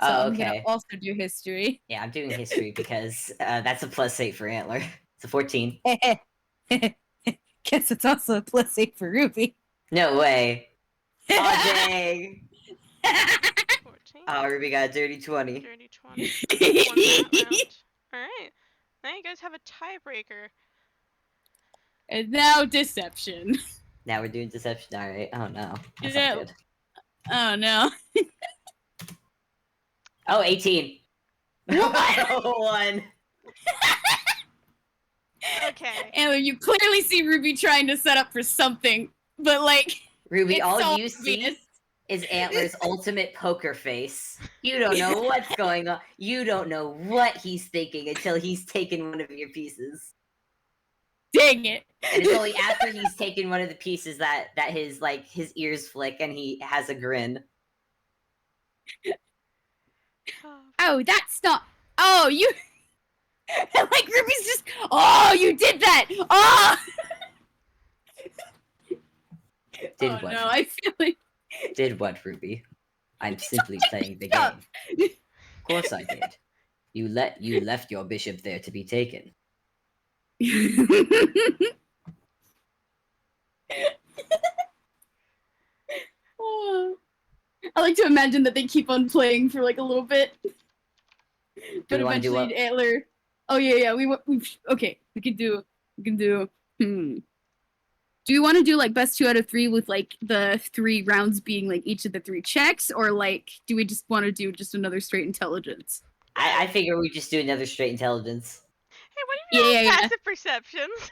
Speaker 2: So I'm gonna also do history.
Speaker 3: Yeah, I'm doing history because that's a +8 for Antler. It's a 14.
Speaker 2: Guess it's also a +8 for Ruby.
Speaker 3: No way. Oh, dang.
Speaker 1: 14.
Speaker 3: Oh, Ruby got a dirty 20.
Speaker 1: Dirty 20. Won that round. Alright. Now you guys have a tiebreaker.
Speaker 2: And now deception.
Speaker 3: Now we're doing deception. All right. Oh no. That's
Speaker 2: Yeah.
Speaker 3: not good.
Speaker 2: Oh no.
Speaker 3: Oh, 18. One.
Speaker 1: Okay.
Speaker 2: Antler, you clearly see Ruby trying to set up for something, but like
Speaker 3: Ruby,
Speaker 2: it's
Speaker 3: all
Speaker 2: so
Speaker 3: you
Speaker 2: obvious.
Speaker 3: see is Antler's ultimate poker face. You don't know what's going on. You don't know what he's thinking until he's taken one of your pieces.
Speaker 2: Dang it.
Speaker 3: And it's only after he's taken one of the pieces that his ears flick and he has a grin.
Speaker 2: Oh, that's not. Oh, you. Like Ruby's just. Oh, you did that. Oh.
Speaker 3: Did
Speaker 2: oh
Speaker 3: what?
Speaker 2: no, I feel like.
Speaker 3: Did what, Ruby? I'm simply playing the game. Of course I did. You left your bishop there to be taken.
Speaker 2: Oh. I like to imagine that they keep on playing for like a little bit, but
Speaker 3: we wanna do
Speaker 2: eventually
Speaker 3: what?
Speaker 2: Antler. Oh yeah. We okay. We can do. Do you want to do like best 2 out of 3 with like the 3 rounds being like each of the 3 checks, or like do we just want to do just another straight intelligence?
Speaker 3: I figure we just do another straight intelligence.
Speaker 1: Hey, what do you know passive perceptions?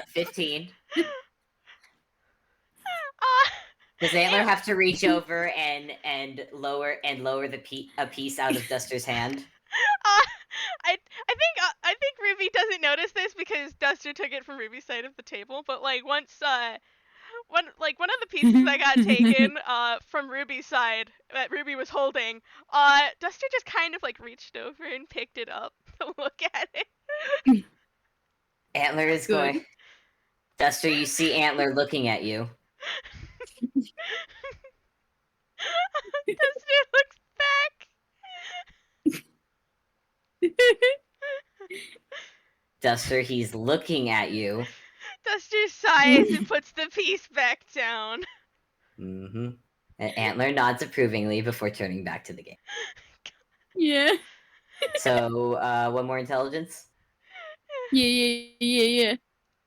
Speaker 3: 15.
Speaker 1: Uh,
Speaker 3: Does Antler have to reach over and lower a piece out of Duster's hand?
Speaker 1: I think Ruby doesn't notice this because Duster took it from Ruby's side of the table. But like once one of the pieces that got taken from Ruby's side that Ruby was holding, Duster just kind of like reached over and picked it up to look at it.
Speaker 3: Antler is going. Duster, you see Antler looking at you.
Speaker 1: Duster looks back.
Speaker 3: Duster, he's looking at you.
Speaker 1: Duster sighs and puts the piece back down.
Speaker 3: Mm-hmm. And Antler nods approvingly before turning back to the game.
Speaker 2: Yeah.
Speaker 3: So, one more intelligence?
Speaker 2: Yeah.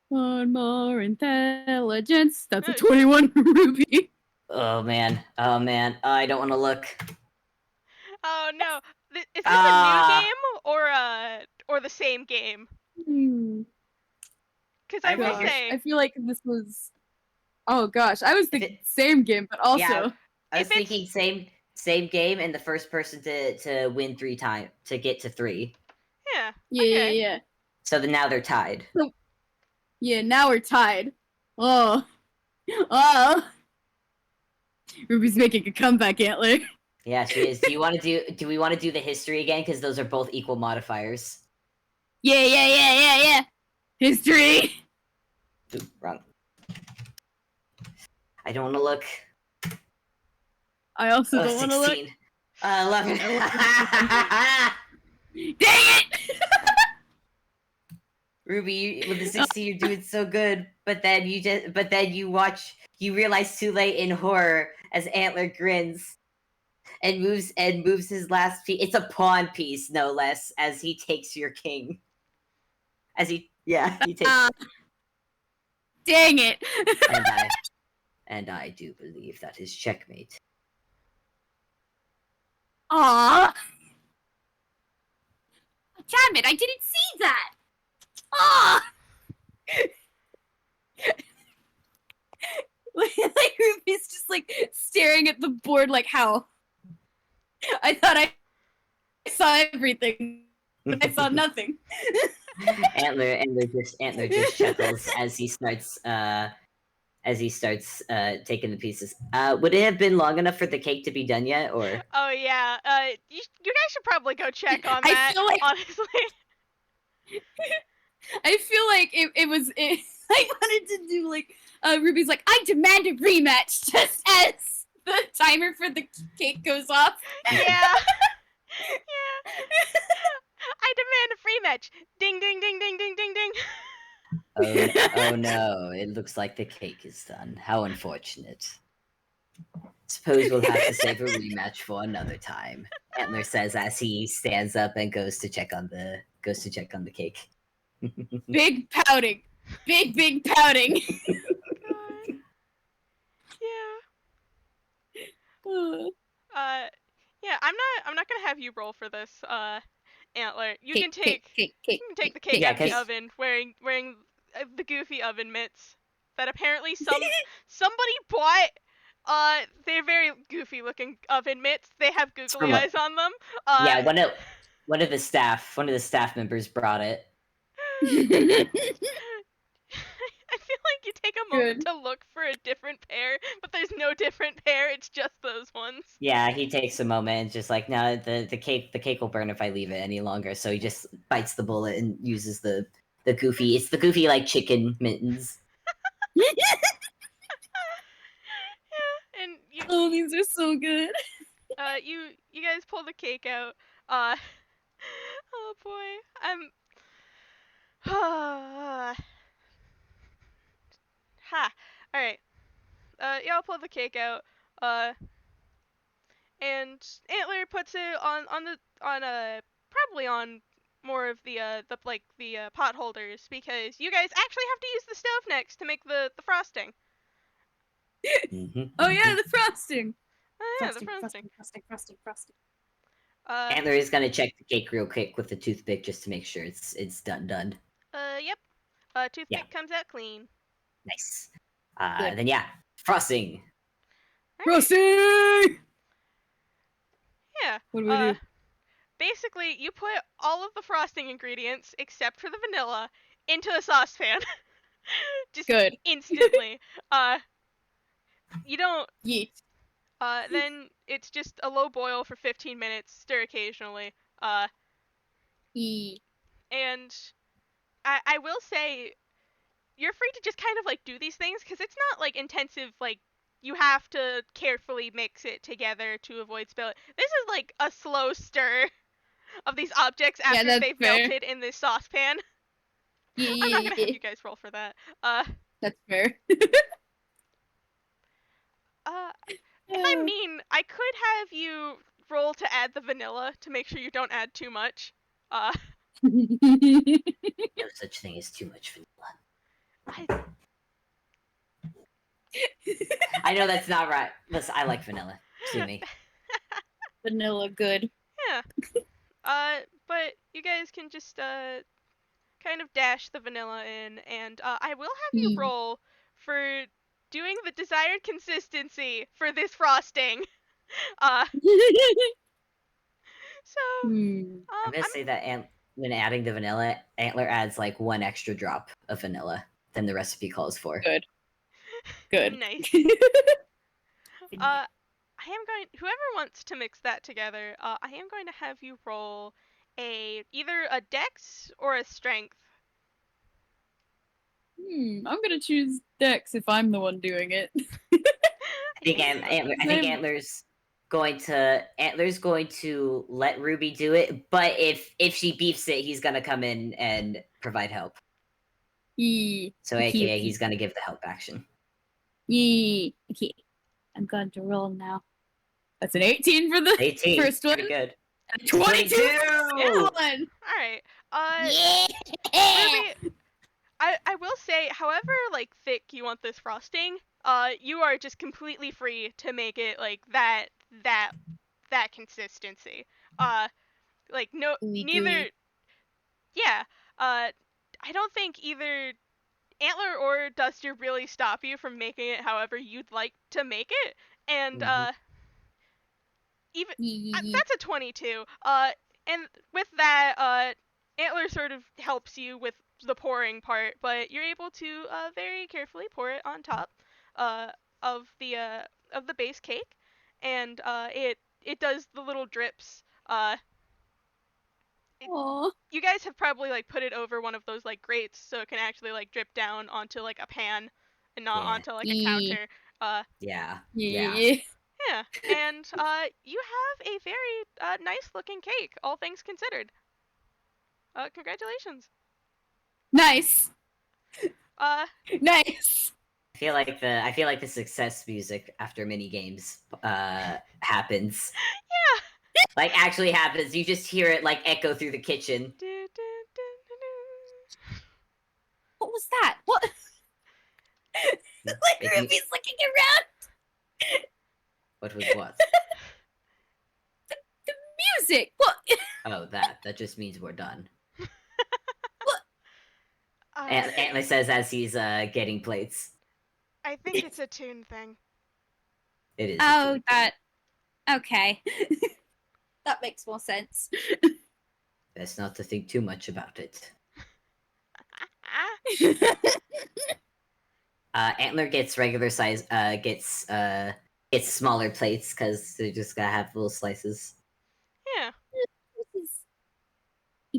Speaker 2: One more intelligence. That's a 21 for Ruby.
Speaker 3: Oh man. I don't want to look.
Speaker 1: Oh no. Is this a new game or the same game? Because I will say,
Speaker 2: I feel like this was. Oh gosh, I was thinking same game, but also.
Speaker 3: Yeah, I was thinking same game, and the first person to win 3 times to get to 3.
Speaker 1: Yeah.
Speaker 2: Yeah.
Speaker 3: So now they're tied.
Speaker 2: Yeah, now we're tied. Oh. Oh. Ruby's making a comeback, Antler.
Speaker 3: Yeah, she is. Do we want to do the history again? Because those are both equal modifiers.
Speaker 2: Yeah. History.
Speaker 3: Ooh, wrong. I don't want to look.
Speaker 2: I also don't want to look.
Speaker 3: 16. 11.
Speaker 2: Dang it!
Speaker 3: Ruby, with the 16, you're doing so good, but then you realize too late in horror as Antler grins and moves his last piece. It's a pawn piece, no less, as he takes your king. He takes.
Speaker 2: Dang it!
Speaker 3: and I do believe that is checkmate.
Speaker 2: Aww. Damn it! I didn't see that. Aww. Like Ruby's just like staring at the board, like how? I thought I saw everything, but I saw nothing.
Speaker 3: Antler just chuckles as he starts taking the pieces. Would it have been long enough for the cake to be done yet, or?
Speaker 1: Oh yeah. You guys should probably go check on that.
Speaker 2: I feel like,
Speaker 1: honestly.
Speaker 2: I feel like it was. I wanted to do like Ruby's like, I demand a rematch, just as the timer for the cake goes off.
Speaker 1: Yeah. Yeah. I demand a free match. Ding ding ding ding ding ding ding.
Speaker 3: Oh no, it looks like the cake is done. How unfortunate. Suppose we'll have to save a rematch for another time. Antler says as he stands up and goes to check on the cake.
Speaker 2: Big pouting. Big pouting.
Speaker 1: God. Yeah. Yeah, I'm not gonna have you roll for this, Antler. You can take the cake out of the oven wearing the goofy oven mitts that apparently somebody bought. They're very goofy looking oven mitts. They have googly eyes on them.
Speaker 3: Yeah, one of the staff members brought it.
Speaker 1: I feel like you take a moment to look for a different pair, but there's no different pair. It's just those ones.
Speaker 3: Yeah, he takes a moment and just like, no, the cake will burn if I leave it any longer. So he just bites the bullet and uses the goofy. It's the goofy like chicken mittens.
Speaker 1: Yeah, and
Speaker 2: oh, these are so good.
Speaker 1: You guys pull the cake out. Oh boy, ha. All right. Y'all pull the cake out. And Antler puts it on probably on more of the pot holders because you guys actually have to use the stove next to make the frosting.
Speaker 2: Oh yeah, the frosting.
Speaker 1: Oh yeah, the frosting.
Speaker 2: Frosting.
Speaker 3: Antler is gonna check the cake real quick with the toothpick just to make sure it's done.
Speaker 1: Yep. Toothpick comes out clean.
Speaker 3: Nice. Then yeah, frosting.
Speaker 2: Right. Frosting.
Speaker 1: Yeah.
Speaker 2: What do we do?
Speaker 1: Basically, you put all of the frosting ingredients except for the vanilla into a saucepan. Just
Speaker 2: good.
Speaker 1: Instantly. You don't.
Speaker 2: Yeet.
Speaker 1: Then it's just a low boil for 15 minutes, stir occasionally. And I will say, you're free to just kind of like do these things because it's not like intensive, like you have to carefully mix it together to avoid spill. This is like a slow stir of these objects after they've melted in this saucepan. I'm not gonna have you guys roll for that.
Speaker 2: That's fair.
Speaker 1: If I mean, I could have you roll to add the vanilla to make sure you don't add too much.
Speaker 3: No such thing as too much vanilla. I know that's not right. Listen, I like vanilla. To me.
Speaker 2: Vanilla good.
Speaker 1: Yeah. But you guys can just kind of dash the vanilla in, and I will have you roll for doing the desired consistency for this frosting. So
Speaker 3: I'm gonna say that when adding the vanilla, Antler adds like one extra drop of vanilla. than the recipe calls for.
Speaker 2: Good.
Speaker 1: Nice. I am going. Whoever wants to mix that together, I am going to have you roll either a Dex or a Strength.
Speaker 2: I'm gonna choose Dex if I'm the one doing it.
Speaker 3: I think Antler's going to let Ruby do it, but if she beefs it, he's gonna come in and provide help. So AKA he's gonna give the help action.
Speaker 2: Okay. I'm going to roll now. That's an 18 for the
Speaker 3: 18.
Speaker 2: first one.
Speaker 3: Pretty good.
Speaker 2: 22 for the one.
Speaker 1: Alright.
Speaker 2: Yeah.
Speaker 1: Ruby, I will say, however like thick you want this frosting, you are just completely free to make it like that consistency. Like neither. Yeah. I don't think either Antler or Duster really stop you from making it however you'd like to make it, and even that's a 22. And with that, Antler sort of helps you with the pouring part, but you're able to very carefully pour it on top of the base cake, and it does the little drips. You guys have probably like put it over one of those like grates so it can actually like drip down onto like a pan and not onto like a counter.
Speaker 3: Yeah.
Speaker 1: Yeah, and you have a very nice looking cake, all things considered. Congratulations.
Speaker 2: Nice.
Speaker 1: Nice.
Speaker 3: I feel like the success music after mini games happens.
Speaker 1: Yeah.
Speaker 3: Like actually happens. You just hear it like echo through the kitchen.
Speaker 2: What was that? What? Like Ruby's looking around.
Speaker 3: What was what?
Speaker 2: the music. What?
Speaker 3: Oh, that just means we're done. What? Antler says as he's getting plates.
Speaker 1: I think it's a tune thing.
Speaker 3: It is.
Speaker 2: Oh, that. Okay. That makes more sense.
Speaker 3: Best not to think too much about it. Antler gets regular size. Gets smaller plates because they're just gonna have little slices.
Speaker 1: Yeah.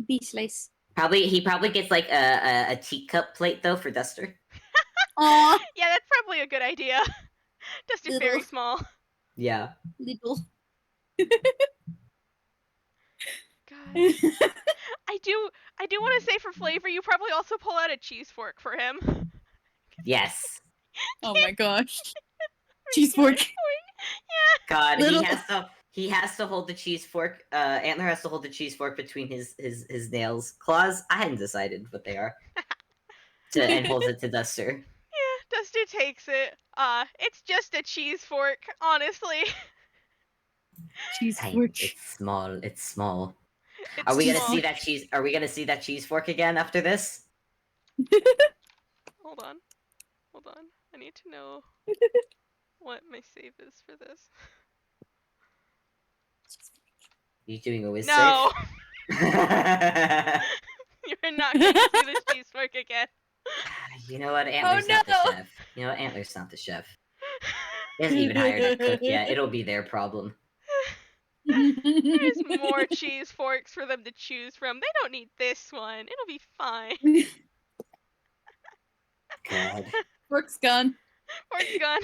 Speaker 2: Big slice.
Speaker 3: He probably gets like a teacup plate though for Duster.
Speaker 2: Aww.
Speaker 1: Yeah, that's probably a good idea. Duster's
Speaker 2: Little.
Speaker 1: very small.
Speaker 3: Yeah.
Speaker 2: Little.
Speaker 1: God. I do want to say for flavor, you probably also pull out a cheese fork for him.
Speaker 3: Yes.
Speaker 2: Oh my gosh. Cheese fork.
Speaker 1: Yeah.
Speaker 3: God, little. He has to hold the cheese fork. Antler has to hold the cheese fork between his nails. Claws, I hadn't decided what they are. And holds it to Duster.
Speaker 1: Yeah, Duster takes it. It's just a cheese fork, honestly.
Speaker 2: Cheese fork.
Speaker 3: It's small. It's small.
Speaker 1: It's
Speaker 3: are we
Speaker 1: small.
Speaker 3: gonna see that cheese? Are we gonna see that cheese fork again after this?
Speaker 1: Hold on. I need to know what my save is for this.
Speaker 3: You doing a whiz
Speaker 1: no.
Speaker 3: save?
Speaker 1: You're not going to see the cheese fork again.
Speaker 3: You know what? Antler's not the chef. You know what? Antler's not the chef. He hasn't even hired a cook yet. It'll be their problem.
Speaker 1: There's more cheese forks for them to choose from. They don't need this one. It'll be fine.
Speaker 3: God.
Speaker 2: Fork's gone.
Speaker 1: Fork's gone.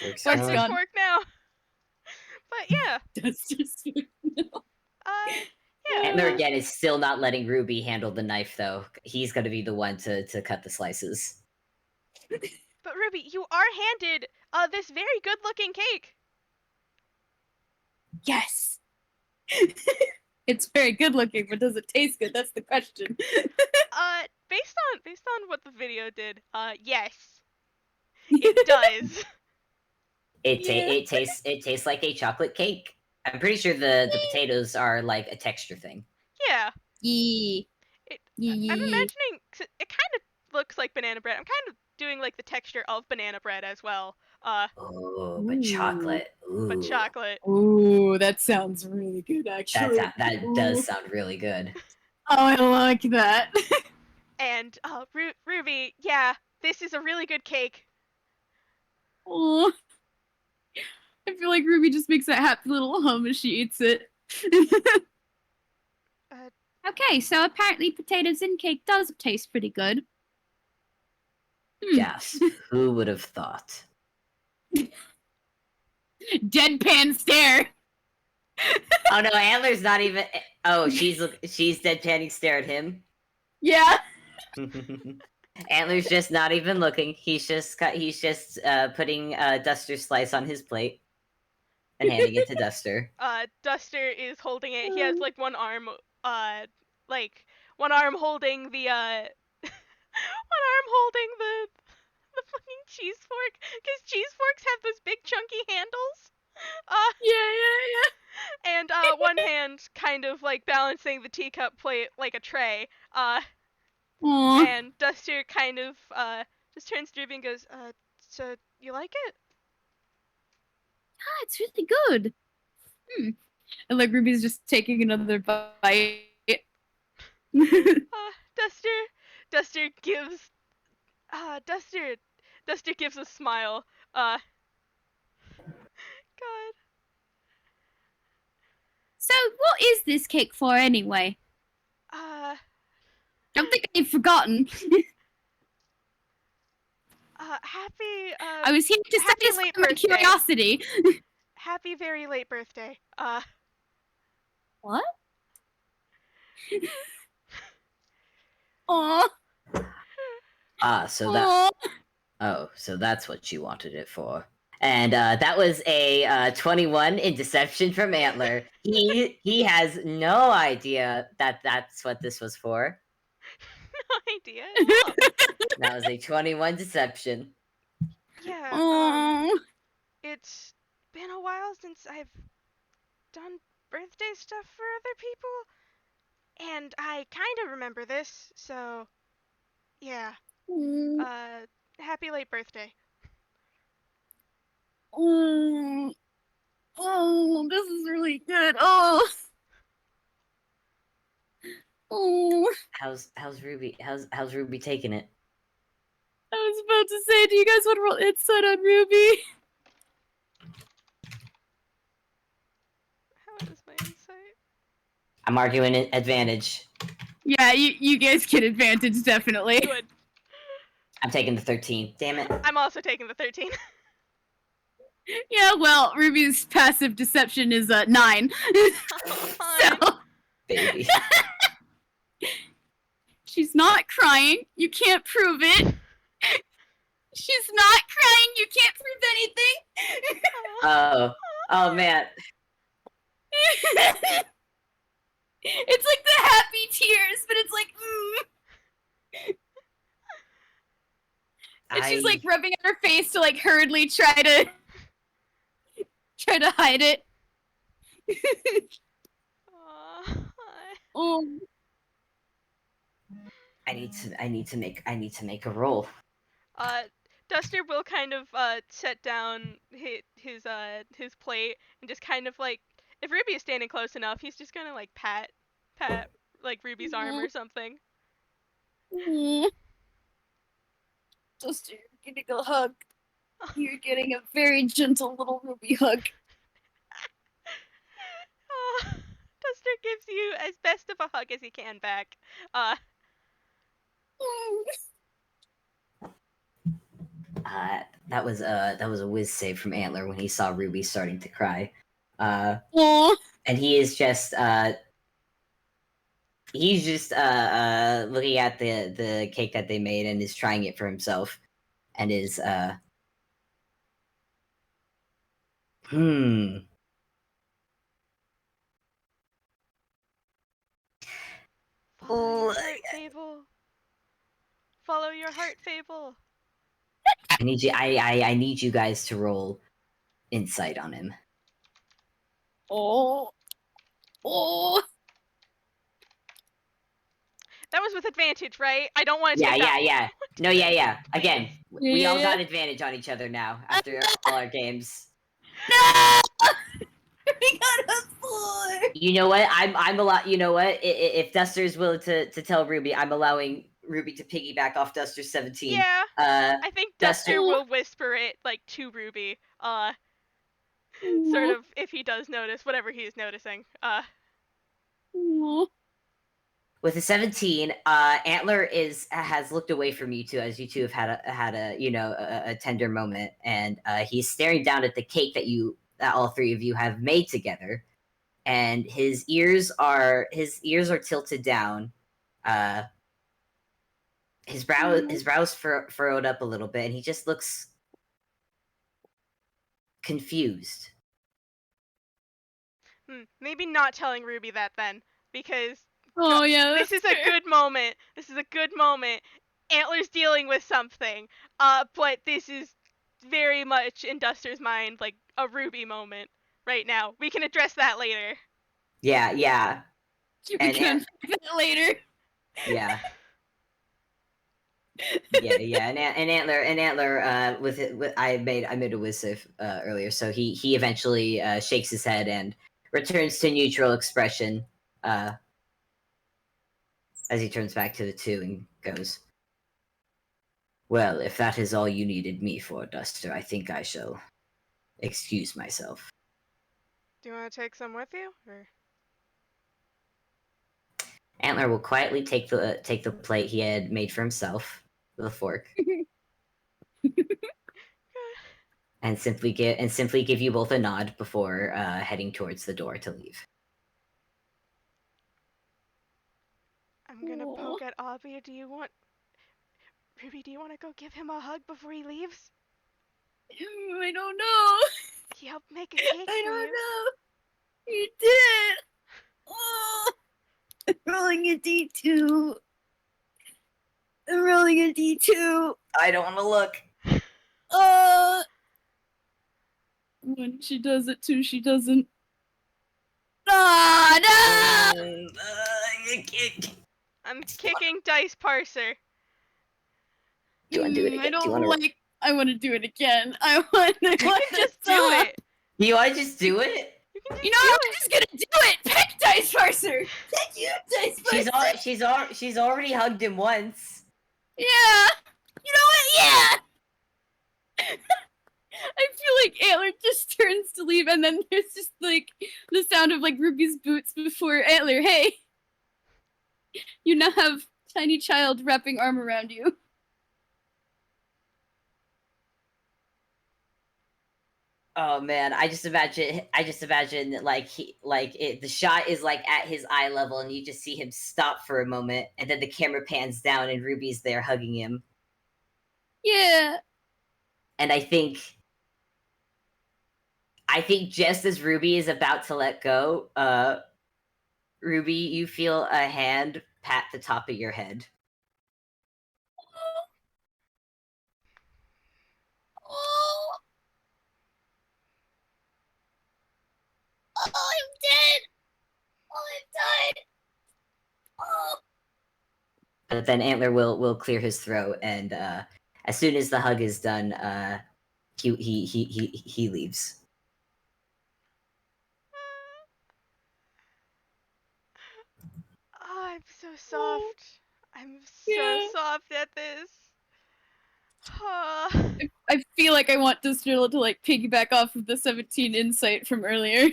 Speaker 3: Fork's
Speaker 1: Duster's
Speaker 3: gone.
Speaker 1: fork now. But yeah.
Speaker 2: Duster's fork now.
Speaker 1: Yeah.
Speaker 3: Antler again is still not letting Ruby handle the knife though. He's gonna be the one to cut the slices.
Speaker 1: But Ruby, you are handed this very good looking cake.
Speaker 2: Yes. It's very good looking, but does it taste good? That's the question.
Speaker 1: Based on what the video did, yes. It does.
Speaker 3: It tastes like a chocolate cake. I'm pretty sure the potatoes are like a texture thing.
Speaker 1: Yeah.
Speaker 2: I'm
Speaker 1: imagining it kind of looks like banana bread. I'm kind of doing like the texture of banana bread as well.
Speaker 3: Oh, but chocolate. Ooh.
Speaker 1: But chocolate.
Speaker 2: Ooh, that sounds really good, actually.
Speaker 3: That does sound really good.
Speaker 2: Oh, I like that.
Speaker 1: And Ruby, yeah, this is a really good cake.
Speaker 2: Oh, I feel like Ruby just makes that happy little hum as she eats it. Okay, so apparently potatoes in cake does taste pretty good.
Speaker 3: Gasp. Who would have thought?
Speaker 2: Deadpan stare.
Speaker 3: Oh no, Antler's not even. Oh, she's deadpanning stare at him.
Speaker 2: Yeah.
Speaker 3: Antler's just not even looking. He's just putting Duster's slice on his plate and handing it to Duster.
Speaker 1: Duster is holding it. He has like one arm holding the one arm holding the fucking cheese fork, because cheese forks have those big chunky handles.
Speaker 2: Yeah.
Speaker 1: And one hand kind of like balancing the teacup plate like a tray.
Speaker 2: Aww.
Speaker 1: And Duster kind of just turns to Ruby and goes, so you like it?
Speaker 2: Ah, it's really good. And like Ruby's just taking another bite.
Speaker 1: Duster gives Duster gives a smile. God.
Speaker 2: So what is this cake for anyway? I don't think I've forgotten.
Speaker 1: Happy
Speaker 2: I was here to
Speaker 1: happy
Speaker 2: satisfy
Speaker 1: late
Speaker 2: my
Speaker 1: birthday.
Speaker 2: curiosity.
Speaker 1: Happy very late birthday.
Speaker 2: What? Aww.
Speaker 3: So that's what you wanted it for. And that was a 21 in deception from Antler. He has no idea that that's what this was for.
Speaker 1: No idea at all.
Speaker 3: That was a 21 deception.
Speaker 1: Yeah. It's been a while since I've done birthday stuff for other people, and I kind of remember this, so yeah. Happy late birthday.
Speaker 2: This is really good.
Speaker 3: How's Ruby? How's Ruby taking it?
Speaker 2: I was about to say, do you guys want to roll insight on Ruby?
Speaker 1: How is my insight?
Speaker 3: I'm arguing advantage.
Speaker 2: Yeah, you guys get advantage, definitely.
Speaker 1: Good.
Speaker 3: I'm taking the 13. Damn it.
Speaker 1: I'm also taking the 13.
Speaker 2: Yeah, well, Ruby's passive deception is 9. So
Speaker 3: baby.
Speaker 2: She's not crying. You can't prove it. She's not crying. You can't prove anything.
Speaker 3: Oh man.
Speaker 2: It's like the happy tears, but it's like, And she's like rubbing at her face to like hurriedly try to hide it.
Speaker 3: I need to make a roll.
Speaker 1: Duster will kind of set down his plate and just kind of like, if Ruby is standing close enough, he's just gonna like pat like Ruby's arm or something.
Speaker 2: Duster, you're getting a hug. You're getting a very gentle little Ruby hug.
Speaker 1: Duster gives you as best of a hug as he can back.
Speaker 3: That was a whiz save from Antler when he saw Ruby starting to cry. And he is just looking at the cake that they made and is trying it for himself, and is
Speaker 1: Follow your heart, Fable. Follow your heart, Fable.
Speaker 3: I need you guys to roll insight on him.
Speaker 1: That was with advantage, right? I don't want to take
Speaker 3: that. Yeah. No, yeah. Again, we all got advantage on each other now after all our games.
Speaker 2: No! We got a 4.
Speaker 3: You know what? I'm a lot. You know what? If Duster is willing to tell Ruby, I'm allowing Ruby to piggyback off Duster's 17.
Speaker 1: Yeah, I think Duster
Speaker 2: Duster-
Speaker 1: will whisper it like to Ruby. Sort of if he does notice whatever he is noticing.
Speaker 3: With a 17, Antler has looked away from you two as you two have had a tender moment, and he's staring down at the cake that all three of you have made together, and his ears are tilted down. His brows furrowed up a little bit, and he just looks confused.
Speaker 1: Maybe not telling Ruby that then, because
Speaker 2: this
Speaker 1: is a good moment. This is a good moment. Antler's dealing with something, but this is very much in Duster's mind like a Ruby moment right now. We can address that later.
Speaker 3: Yeah.
Speaker 2: We can that later.
Speaker 3: Yeah. Yeah, and Antler, I made a whiz save earlier, so he eventually shakes his head and returns to neutral expression as he turns back to the two and goes, "Well, if that is all you needed me for, Duster, I think I shall excuse myself."
Speaker 1: Do you want to take some with you? Or...
Speaker 3: Antler will quietly take the plate he had made for himself with a fork. And simply give you both a nod before heading towards the door to leave.
Speaker 1: I'm gonna poke at Obby. Ruby, do you want to go give him a hug before he leaves?
Speaker 2: I don't know.
Speaker 1: He helped make a cake for you.
Speaker 2: I don't know. You did. Oh, I'm rolling a D2. I'm rolling a D2.
Speaker 3: I don't want to look.
Speaker 2: When she does it too, she doesn't. Ah, no!
Speaker 1: I'm kicking Dice Parser.
Speaker 3: Do you want to do it again?
Speaker 2: I don't like. I want to do it again. I want to
Speaker 1: just do it.
Speaker 3: You want to just do it?
Speaker 2: You know, I'm just gonna do it. Pick Dice Parser. Pick you, Dice Parser.
Speaker 3: She's already hugged him once.
Speaker 2: Yeah. You know what? Yeah. I feel like Antler just turns to leave, and then there's just like the sound of like Ruby's boots before Antler. Hey, you now have tiny child wrapping arm around you.
Speaker 3: Oh man, I just imagine the shot is like at his eye level, and you just see him stop for a moment, and then the camera pans down, and Ruby's there hugging him.
Speaker 2: Yeah.
Speaker 3: And I think just as Ruby is about to let go, Ruby, you feel a hand pat the top of your head.
Speaker 2: Oh. Oh, I'm dead. Oh, I'm died. Oh.
Speaker 3: But then Antler will clear his throat, and as soon as the hug is done, he leaves.
Speaker 1: Oh, I'm so soft. I'm so soft at this.
Speaker 2: I feel like I want Duster to like piggyback off of the 17 insight from earlier.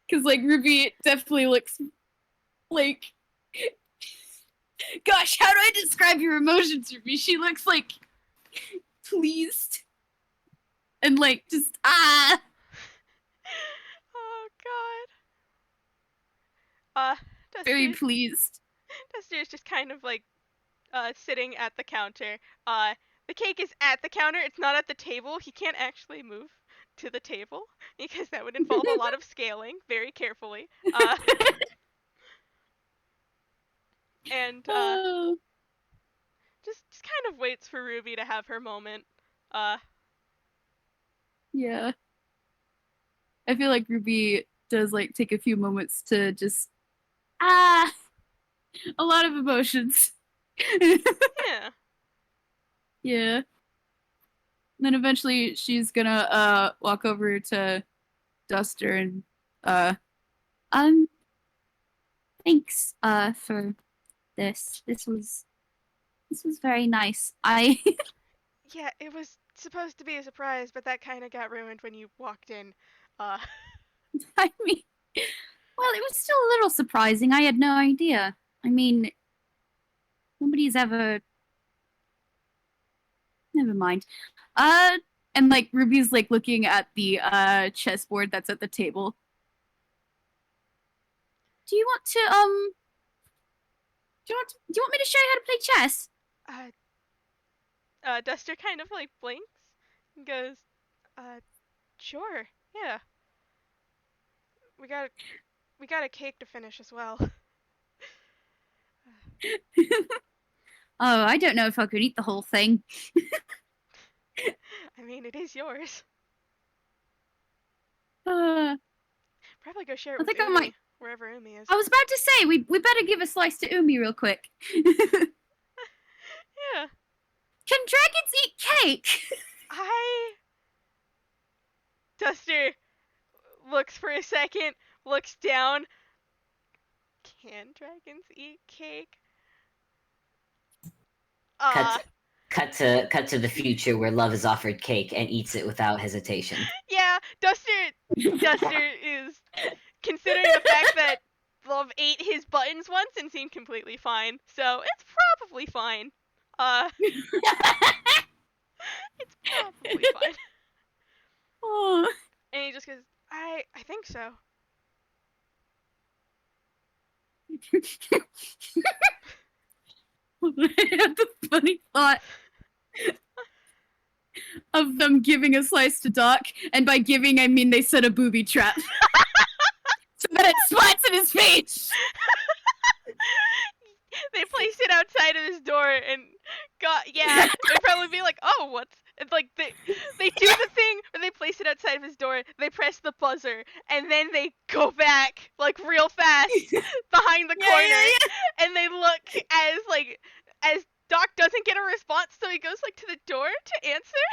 Speaker 2: Because like Ruby definitely looks like, gosh, how do I describe your emotions, Ruby? She looks like pleased and like just
Speaker 1: Oh God.
Speaker 2: Very pleased.
Speaker 1: Duster's just kind of like sitting at the counter. The cake is at the counter. It's not at the table. He can't actually move to the table because that would involve a lot of scaling very carefully. And just kind of waits for Ruby to have her moment.
Speaker 2: Yeah. I feel like Ruby does like take a few moments to just a lot of emotions.
Speaker 1: Yeah.
Speaker 2: Yeah. And then eventually she's gonna walk over to Duster and thanks for this. This was very nice.
Speaker 1: Yeah, it was supposed to be a surprise, but that kind of got ruined when you walked in. Uh,
Speaker 2: I mean, well, it was still a little surprising. I had no idea. I mean, nobody's ever. Never mind. And like Ruby's like looking at the chessboard that's at the table. Do you want to do you want me to show you how to play chess?
Speaker 1: Duster kind of like blinks and goes, sure, yeah. We got a cake to finish as well.
Speaker 2: Oh, I don't know if I could eat the whole thing.
Speaker 1: I mean, it is yours.
Speaker 2: Uh,
Speaker 1: Probably go share it
Speaker 2: I
Speaker 1: with
Speaker 2: think
Speaker 1: Umi,
Speaker 2: I might.
Speaker 1: wherever Umi is.
Speaker 2: I was about to say we better give a slice to Umi real quick.
Speaker 1: Yeah.
Speaker 2: Can dragons eat cake?
Speaker 1: Duster looks for a second, looks down. Can dragons eat cake?
Speaker 3: Cut to the future where Love is offered cake and eats it without hesitation.
Speaker 1: Yeah, Duster is considering the fact that Love ate his buttons once and seemed completely fine, so it's probably fine. It's probably fine.
Speaker 2: Oh.
Speaker 1: And he just goes, I think so.
Speaker 2: I had the funny thought of them giving a slice to Doc, and by giving I mean they set a booby trap. So that it splats in his face.
Speaker 1: They placed it outside of his door and they'd probably be like, oh, what's it's like they do the thing where they place it outside of his door, they press the buzzer, and then they go back like real fast behind the corner, and they look as Doc doesn't get a response, so he goes like to the door to answer,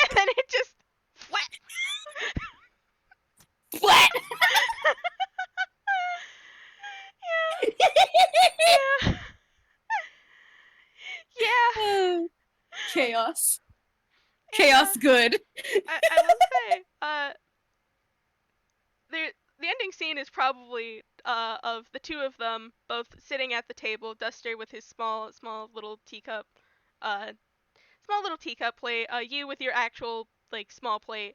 Speaker 1: and then it just flat.
Speaker 2: What?
Speaker 1: Yeah. Yeah.
Speaker 2: Chaos. Chaos good.
Speaker 1: I will say, the ending scene is probably of the two of them both sitting at the table, Duster with his small little teacup, plate, you with your actual like small plate,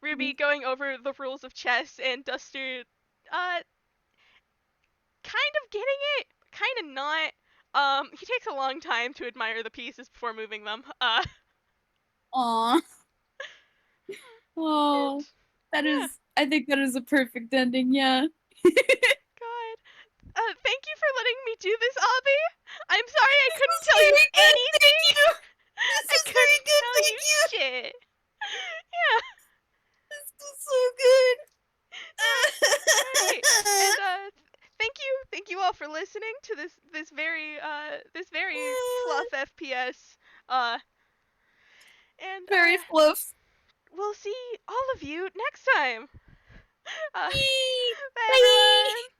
Speaker 1: Ruby going over the rules of chess, and Duster kind of getting it, kind of not. He takes a long time to admire the pieces before moving them.
Speaker 2: Aww. Oh, that is. I think that is a perfect ending. Yeah.
Speaker 1: God. Thank you for letting me do this, Obby. I'm sorry I couldn't tell you anything.
Speaker 2: Thank you. This
Speaker 1: I
Speaker 2: is very
Speaker 1: couldn't
Speaker 2: good.
Speaker 1: tell
Speaker 2: Thank
Speaker 1: you
Speaker 2: you.
Speaker 1: shit. Yeah.
Speaker 2: This is so good.
Speaker 1: Right. And thank you all for listening to this very fluff FPS. And
Speaker 2: Very fluff.
Speaker 1: we'll see all of you next time. Bye
Speaker 2: Bye.
Speaker 1: everyone.